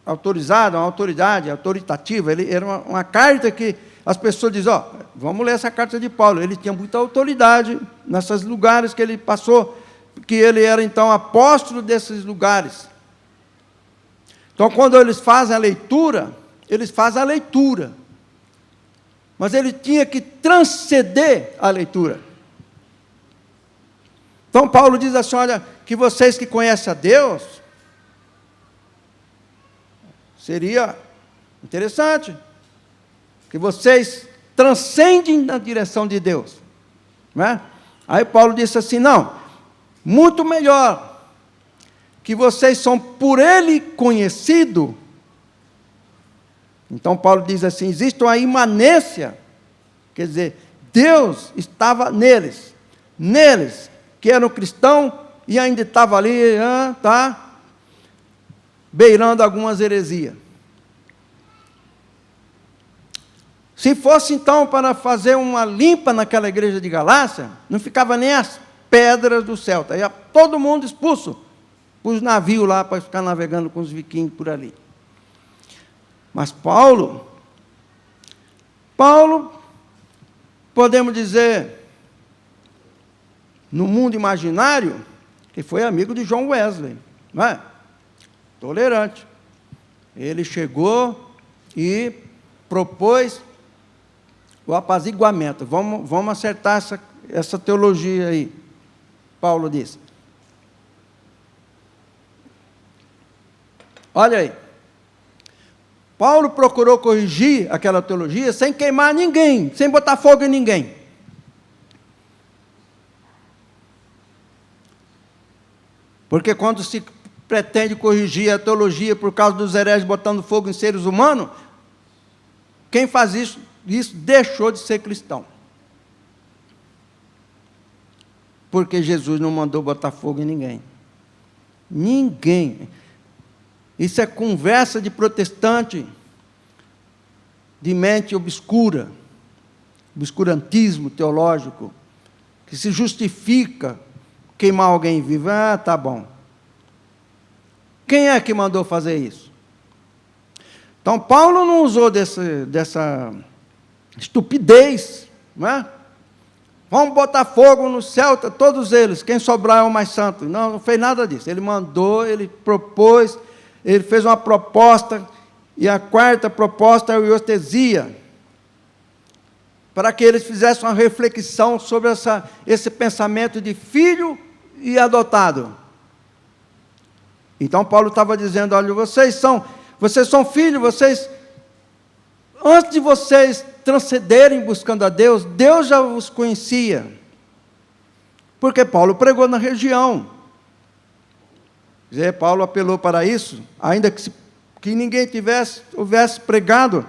autorizada, uma autoridade, autoritativa, ele era uma carta que as pessoas dizem, ó, vamos ler essa carta de Paulo, ele tinha muita autoridade nesses lugares que ele passou, que ele era então apóstolo desses lugares. Então quando eles fazem a leitura, mas ele tinha que transcender a leitura. Então Paulo diz assim, olha, que vocês que conhecem a Deus, seria interessante que vocês transcendem na direção de Deus, não é? Aí Paulo disse assim, não, muito melhor, que vocês são por Ele conhecido. Então Paulo diz assim, existe uma imanência, quer dizer, Deus estava neles, que eram cristãos, e ainda estava ali, beirando algumas heresias. Se fosse então para fazer uma limpa naquela igreja de Galácia, não ficava nem as pedras do céu, ia todo mundo expulso, para os navios lá, para ficar navegando com os vikings por ali. Mas Paulo, podemos dizer, no mundo imaginário, que foi amigo de John Wesley, não é? Tolerante. Ele chegou e propôs o apaziguamento. Vamos acertar essa teologia aí, Paulo disse. Olha aí. Paulo procurou corrigir aquela teologia sem queimar ninguém, sem botar fogo em ninguém. Porque quando se pretende corrigir a teologia por causa dos hereges botando fogo em seres humanos, quem faz isso deixou de ser cristão. Porque Jesus não mandou botar fogo em ninguém. Ninguém. Isso é conversa de protestante, de mente obscura, obscurantismo teológico, que se justifica queimar alguém vivo. Ah, tá bom. Quem é que mandou fazer isso? Então, Paulo não usou dessa estupidez, não é? Vamos botar fogo no céu, todos eles, quem sobrar é o mais santo. Não fez nada disso. Ele mandou, ele propôs, ele fez uma proposta, e a quarta proposta é a euestesia, para que eles fizessem uma reflexão sobre esse pensamento de filho e adotado. Então Paulo estava dizendo, olha, vocês vocês são filhos, vocês, antes de vocês transcenderem buscando a Deus, Deus já os conhecia. Porque Paulo pregou na região. Quer dizer, Paulo apelou para isso, ainda que ninguém houvesse pregado.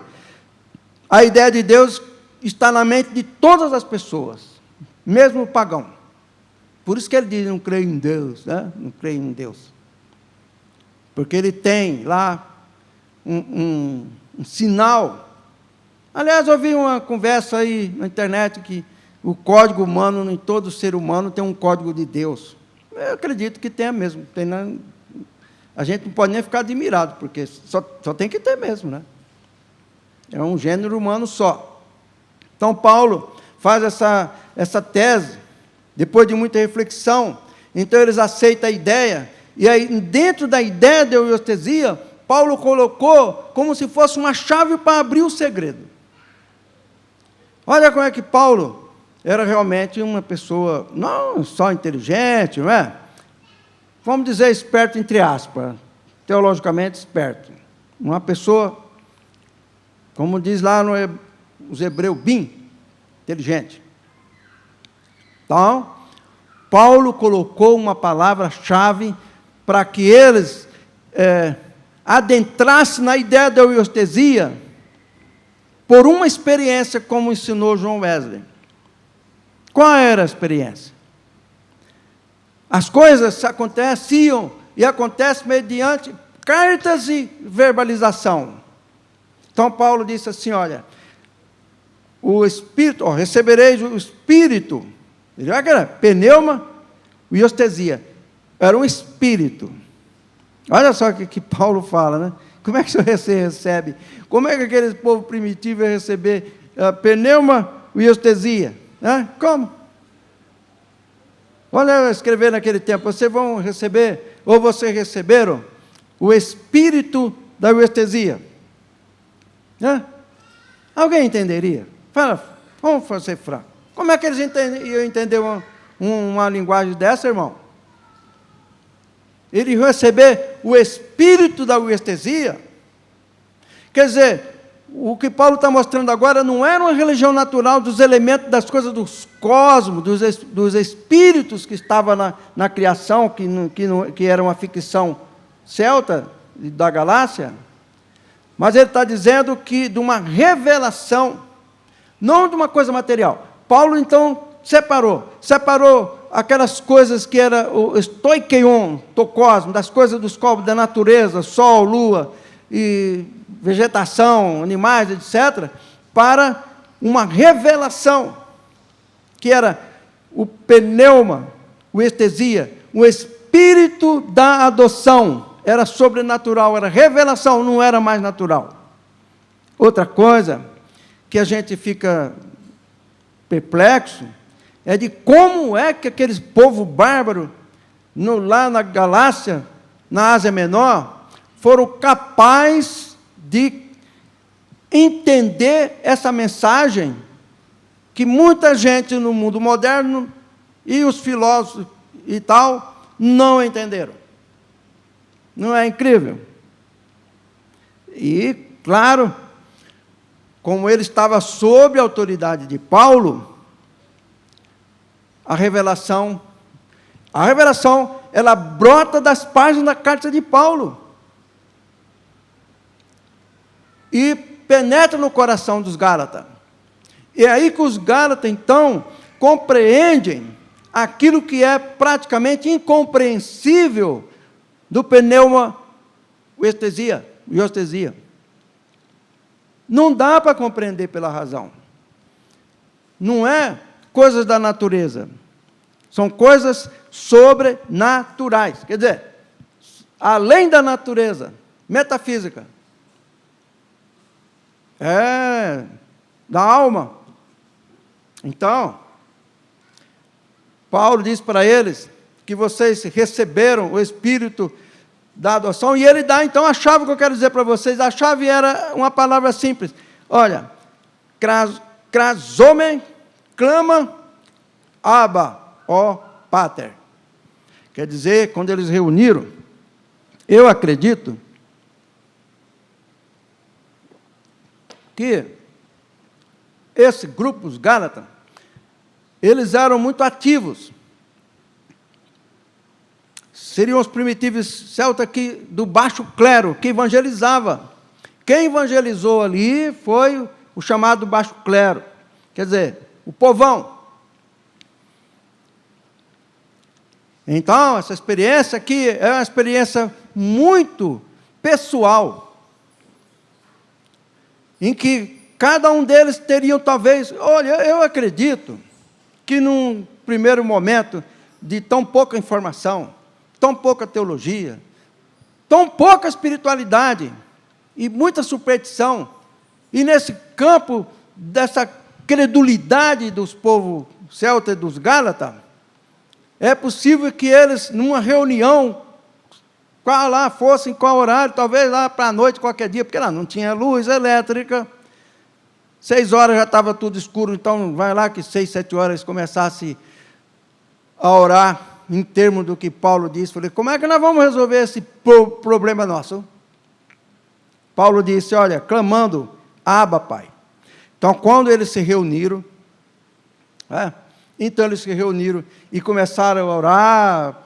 A ideia de Deus está na mente de todas as pessoas, mesmo o pagão. Por isso que ele diz, não creio em Deus, né? Não creio em Deus. Porque ele tem lá um sinal. Aliás, eu vi uma conversa aí na internet que o código humano, em todo ser humano, tem um código de Deus. Eu acredito que tenha mesmo. A gente não pode nem ficar admirado, porque só tem que ter mesmo, né? É um gênero humano só. Então, Paulo faz essa tese, depois de muita reflexão. Então, eles aceitam a ideia, e aí, dentro da ideia da euestesia, Paulo colocou como se fosse uma chave para abrir o segredo. Olha como é que Paulo era realmente uma pessoa, não só inteligente, não é? Vamos dizer esperto entre aspas, teologicamente esperto. Uma pessoa, como diz lá os hebreus, bem inteligente. Então, Paulo colocou uma palavra-chave para que eles adentrassem na ideia da euestesia por uma experiência, como ensinou John Wesley. Qual era a experiência? As coisas aconteciam e acontecem mediante cartas e verbalização. Então, Paulo disse assim, olha, o Espírito, recebereis o Espírito, já que era pneuma e euestesia, era um Espírito. Olha só o que Paulo fala, né? Como é que você recebe? Como é que aquele povo primitivo ia receber pneuma e euestesia? Como? Olha, eu escrever naquele tempo, vocês vão receber, ou vocês receberam, o Espírito da euestesia. Alguém entenderia? Fala, vamos fazer fraco. Como é que eles iam entender uma linguagem dessa, irmão? Eles iam receber o Espírito da euestesia. Quer dizer, o que Paulo está mostrando agora não era uma religião natural dos elementos das coisas dos cosmos, dos espíritos que estavam na criação, que era uma ficção celta da galáxia, mas ele está dizendo que de uma revelação, não de uma coisa material. Paulo, então, separou aquelas coisas que era o stoikeion, tocosmo, das coisas dos corpos da natureza, sol, lua, e vegetação, animais, etc., para uma revelação, que era o pneuma, o estesia, o espírito da adoção, era sobrenatural, era revelação, não era mais natural. Outra coisa que a gente fica perplexo é de como é que aqueles povo bárbaro, lá na Galácia, na Ásia Menor, foram capazes de entender essa mensagem que muita gente no mundo moderno e os filósofos e tal não entenderam. Não é incrível? E, claro, como ele estava sob a autoridade de Paulo, a revelação, ela brota das páginas da carta de Paulo. E penetra no coração dos Gálatas. É aí que os Gálatas, então, compreendem aquilo que é praticamente incompreensível do pneuma euestesia. Não dá para compreender pela razão. Não é coisas da natureza. São coisas sobrenaturais. Quer dizer, além da natureza, metafísica. Da alma. Então, Paulo diz para eles que vocês receberam o Espírito da adoção, e ele dá então a chave que eu quero dizer para vocês. A chave era uma palavra simples. Olha, krasome, clama, Abba, ó Pater. Quer dizer, quando eles reuniram, eu acredito que esse grupo, os Gálatas, eles eram muito ativos. Seriam os primitivos celtas do baixo clero, que evangelizava. Quem evangelizou ali foi o chamado baixo clero, quer dizer, o povão. Então, essa experiência aqui é uma experiência muito pessoal, em que cada um deles teriam talvez, olha, eu acredito que num primeiro momento de tão pouca informação, tão pouca teologia, tão pouca espiritualidade e muita superstição, e nesse campo dessa credulidade dos povos celtas e dos Gálatas, é possível que eles, numa reunião, qual lá fossem, qual horário, talvez lá para a noite, qualquer dia, porque lá não tinha luz elétrica, 6 horas já estava tudo escuro, então vai lá que 6, 7 horas eles começassem a orar, em termos do que Paulo disse. Falei, como é que nós vamos resolver esse problema nosso? Paulo disse, olha, clamando, Abba, Pai. Então, quando eles se reuniram, eles se reuniram e começaram a orar,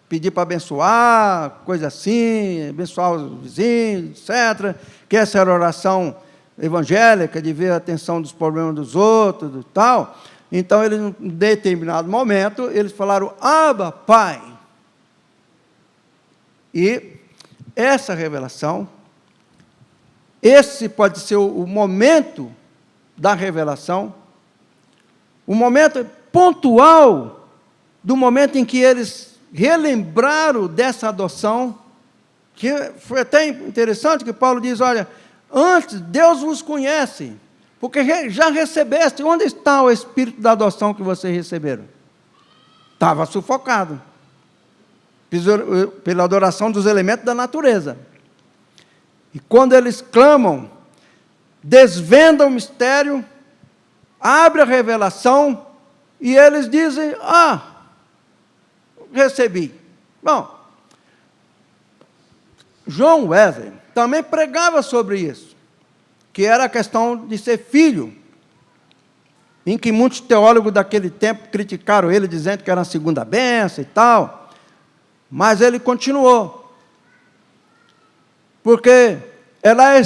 pedir para abençoar, coisa assim, abençoar os vizinhos, etc. Que essa era a oração evangélica, de ver a atenção dos problemas dos outros e tal. Então, eles, em determinado momento, eles falaram, Abba, Pai. E essa revelação, esse pode ser o momento da revelação, o momento pontual do momento em que eles relembraram dessa adoção, que foi até interessante que Paulo diz, olha, antes Deus vos conhece, porque já recebeste. Onde está o espírito da adoção que vocês receberam? Estava sufocado pela adoração dos elementos da natureza. E quando eles clamam, desvendam o mistério, abre a revelação, e eles dizem, recebi. Bom, John Wesley também pregava sobre isso, que era a questão de ser filho, em que muitos teólogos daquele tempo criticaram ele, dizendo que era a segunda bênção e tal, mas ele continuou, porque era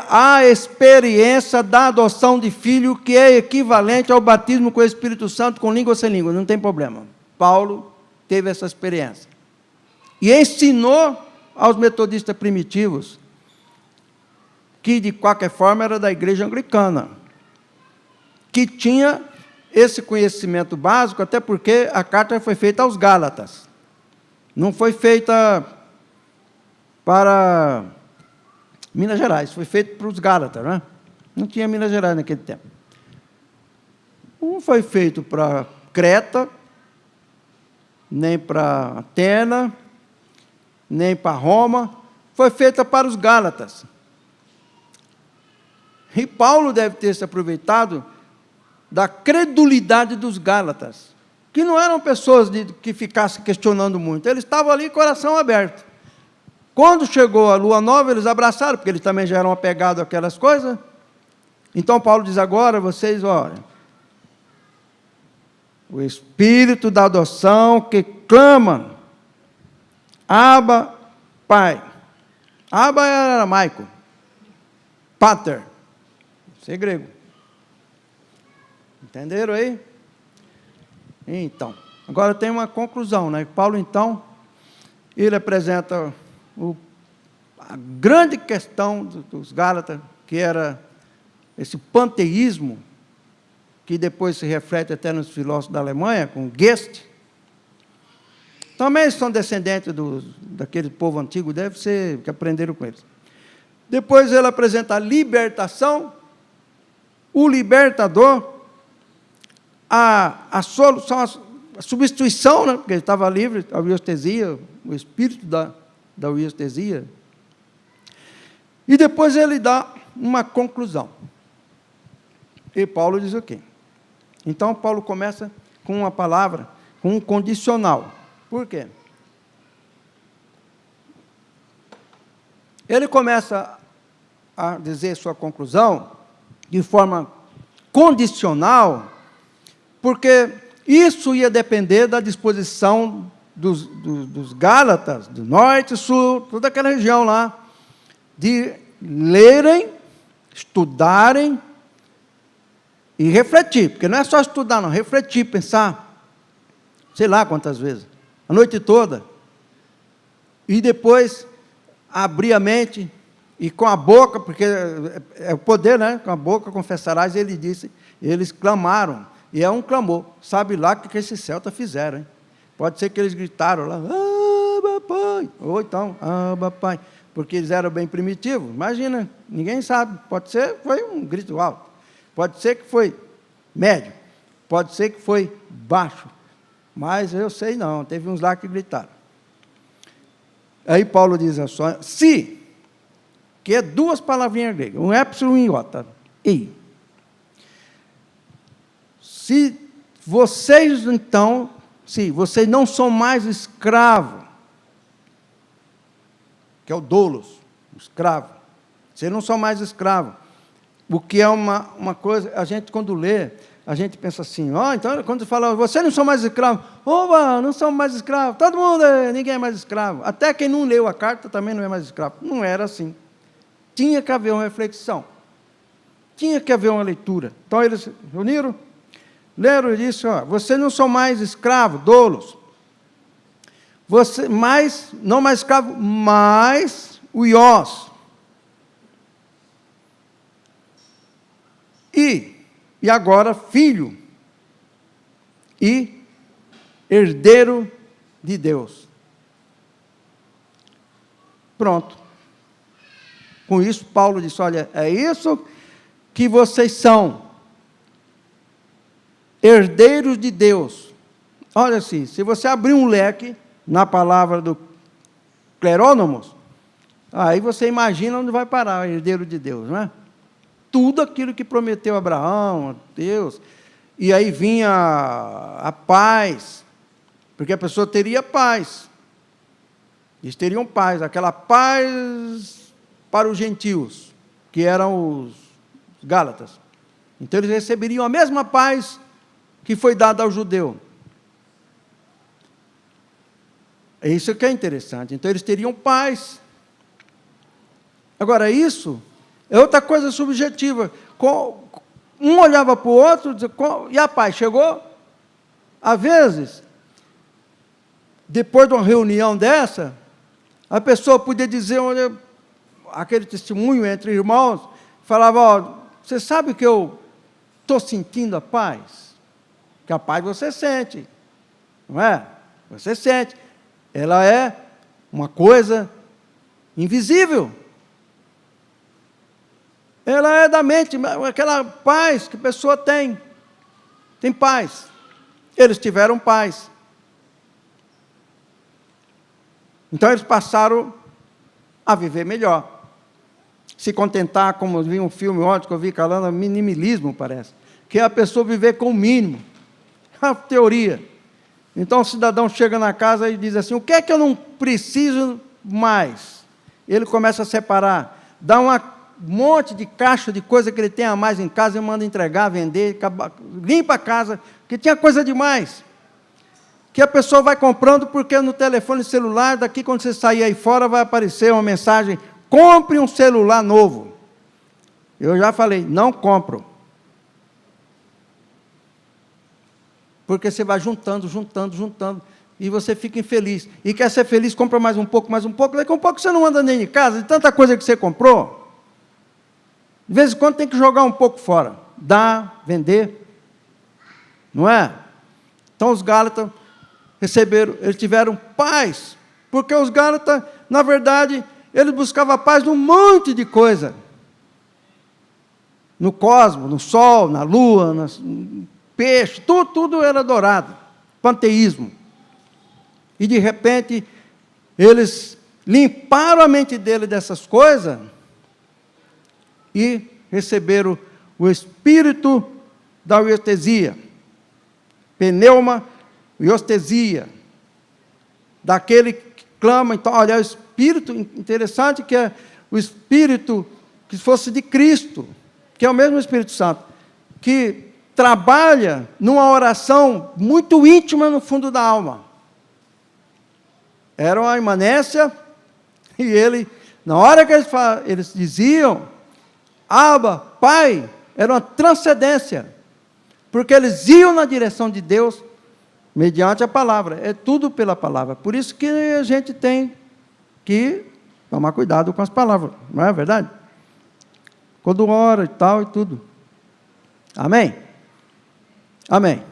a experiência da adoção de filho, que é equivalente ao batismo com o Espírito Santo, com língua ou sem língua, não tem problema. Paulo teve essa experiência. E ensinou aos metodistas primitivos, que de qualquer forma era da igreja anglicana, que tinha esse conhecimento básico, até porque a carta foi feita aos Gálatas. Não foi feita para Minas Gerais, foi feito para os Gálatas, né? Não tinha Minas Gerais naquele tempo. Não foi feito para Creta, nem para Atenas, nem para Roma, foi feita para os Gálatas. E Paulo deve ter se aproveitado da credulidade dos Gálatas, que não eram pessoas que ficassem questionando muito, eles estavam ali coração aberto. Quando chegou a lua nova, eles abraçaram, porque eles também já eram apegados àquelas coisas. Então Paulo diz agora, vocês, olha, o espírito da adoção que clama, Abba, Pai. Abba era aramaico, Pater, isso é grego. Entenderam aí? Então, agora tem uma conclusão, né? Paulo, então, ele apresenta a grande questão dos Gálatas, que era esse panteísmo, que depois se reflete até nos filósofos da Alemanha, com Goethe. Também são descendentes daquele povo antigo, deve ser que aprenderam com eles. Depois ele apresenta a libertação, o libertador, a solução, a substituição, né? Porque ele estava livre, a euestesia, o espírito da euestesia. E depois ele dá uma conclusão. E Paulo diz o quê? Então Paulo começa com uma palavra, com um condicional. Por quê? ele começa a dizer sua conclusão de forma condicional, porque isso ia depender da disposição dos Gálatas, do norte e sul, toda aquela região lá, de lerem, estudarem e refletir, porque não é só estudar, não, refletir, pensar, sei lá quantas vezes, a noite toda, e depois abrir a mente, e com a boca, porque é o poder, né? Com a boca confessarás, ele disse, eles clamaram, e é um clamor, sabe lá o que esses celtas fizeram, hein? Pode ser que eles gritaram lá, Abba Pai, ou então, Abba Pai, porque eles eram bem primitivos, imagina, ninguém sabe, pode ser que foi um grito alto, pode ser que foi médio, pode ser que foi baixo, mas eu sei não, teve uns lá que gritaram. Aí Paulo diz assim, se, que é duas palavrinhas gregas, um epsilon e um iota, e, se vocês então, se vocês não são mais escravos, que é o doulos, o escravo, vocês não são mais escravos, o que é uma coisa, a gente quando lê, a gente pensa assim, então quando fala, vocês não são mais escravos, oba, não são mais escravos, todo mundo, ninguém é mais escravo, até quem não leu a carta também não é mais escravo, não era assim, tinha que haver uma reflexão, tinha que haver uma leitura, então eles se reuniram, leram e disseram, vocês não são mais escravos, doulos, você, não mais escravo, mas o iós, e agora filho e herdeiro de Deus. Pronto. Com isso, Paulo disse, olha, é isso que vocês são, herdeiros de Deus. Olha assim, se você abrir um leque na palavra do clerônomos, aí você imagina onde vai parar o herdeiro de Deus, não é? Tudo aquilo que prometeu Abraão, a Deus, e aí vinha a paz, porque a pessoa teria paz, eles teriam paz, aquela paz para os gentios, que eram os Gálatas, então eles receberiam a mesma paz que foi dada ao judeu, é isso que é interessante, então eles teriam paz, agora isso, é outra coisa subjetiva. Um olhava para o outro e dizia, e a paz chegou? Às vezes, depois de uma reunião dessa, a pessoa podia dizer, olha, aquele testemunho entre irmãos, falava, você sabe que eu estou sentindo a paz? Que a paz você sente, não é? Você sente. Ela é uma coisa invisível. Ela é da mente, aquela paz que a pessoa tem paz, eles tiveram paz, então eles passaram a viver melhor, se contentar, como eu vi um filme ontem que eu vi falando, minimalismo parece, que é a pessoa viver com o mínimo, é uma teoria, então o cidadão chega na casa e diz assim, o que é que eu não preciso mais? Ele começa a separar, dá um monte de caixa de coisa que ele tem a mais em casa, ele manda entregar, vender, limpa a casa, que tinha coisa demais, que a pessoa vai comprando, porque no telefone celular, daqui quando você sair aí fora, vai aparecer uma mensagem, compre um celular novo, eu já falei, não compro, porque você vai juntando, e você fica infeliz, e quer ser feliz, compra mais um pouco, daqui a um pouco você não anda nem de casa, de tanta coisa que você comprou, de vez em quando tem que jogar um pouco fora, dar, vender, não é? Então os Gálatas receberam, eles tiveram paz, porque os Gálatas, na verdade, eles buscavam paz num monte de coisa, no cosmos, no sol, na lua, no peixe, tudo era adorado, panteísmo, e de repente, eles limparam a mente dele dessas coisas, e receberam o espírito da euestesia, pneuma euestesia, daquele que clama, então, olha, o espírito, interessante que é o Espírito que fosse de Cristo, que é o mesmo Espírito Santo, que trabalha numa oração muito íntima no fundo da alma. Era uma imanência, e ele, na hora que eles diziam, Abba, Pai, era uma transcendência, porque eles iam na direção de Deus, mediante a palavra, é tudo pela palavra. Por isso que a gente tem que tomar cuidado com as palavras, não é verdade? Quando ora e tal e tudo. Amém? Amém.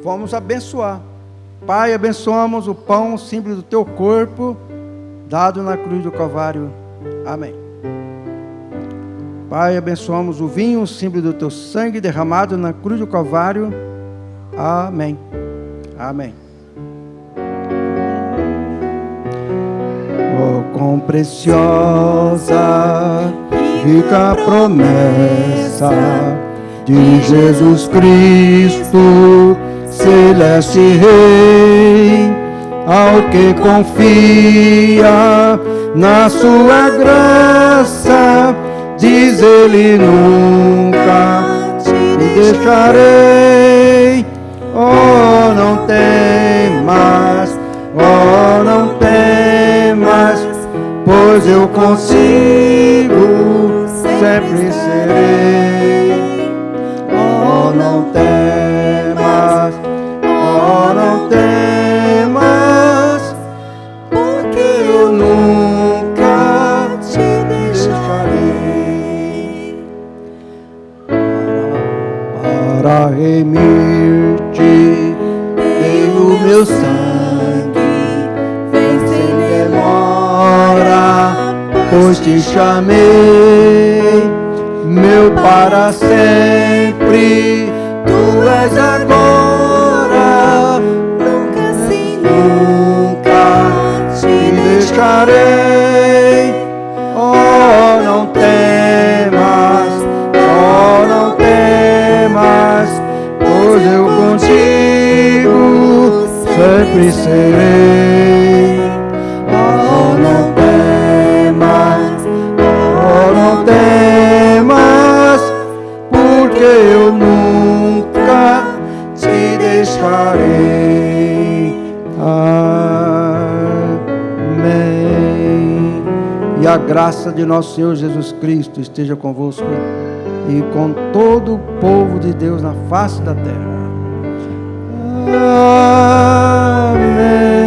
Vamos abençoar. Pai, abençoamos o pão, símbolo do teu corpo, dado na cruz do Calvário. Amém. Pai, abençoamos o vinho, símbolo do teu sangue derramado na cruz do Calvário. Amém. Amém. Oh, quão preciosa fica a promessa de Jesus Cristo, celeste Rei, ao que confia na sua graça, diz ele: nunca te deixarei. Oh, não temas, oh, não temas, pois eu consigo, sempre serei. Oh, não temas, oh, não temas, porque eu nunca te deixarei. Para remir-te, dei o meu sangue, vem sem demora, pois te chamei, meu para sempre, tu és agora, nunca sim, nunca te deixarei. Oh, não temas, oh, não temas, pois eu contigo sempre serei. Oh, não temas, oh, não temas, porque eu nunca te deixarei. Amém. E a graça de nosso Senhor Jesus Cristo esteja convosco e com todo o povo de Deus na face da terra. Amém.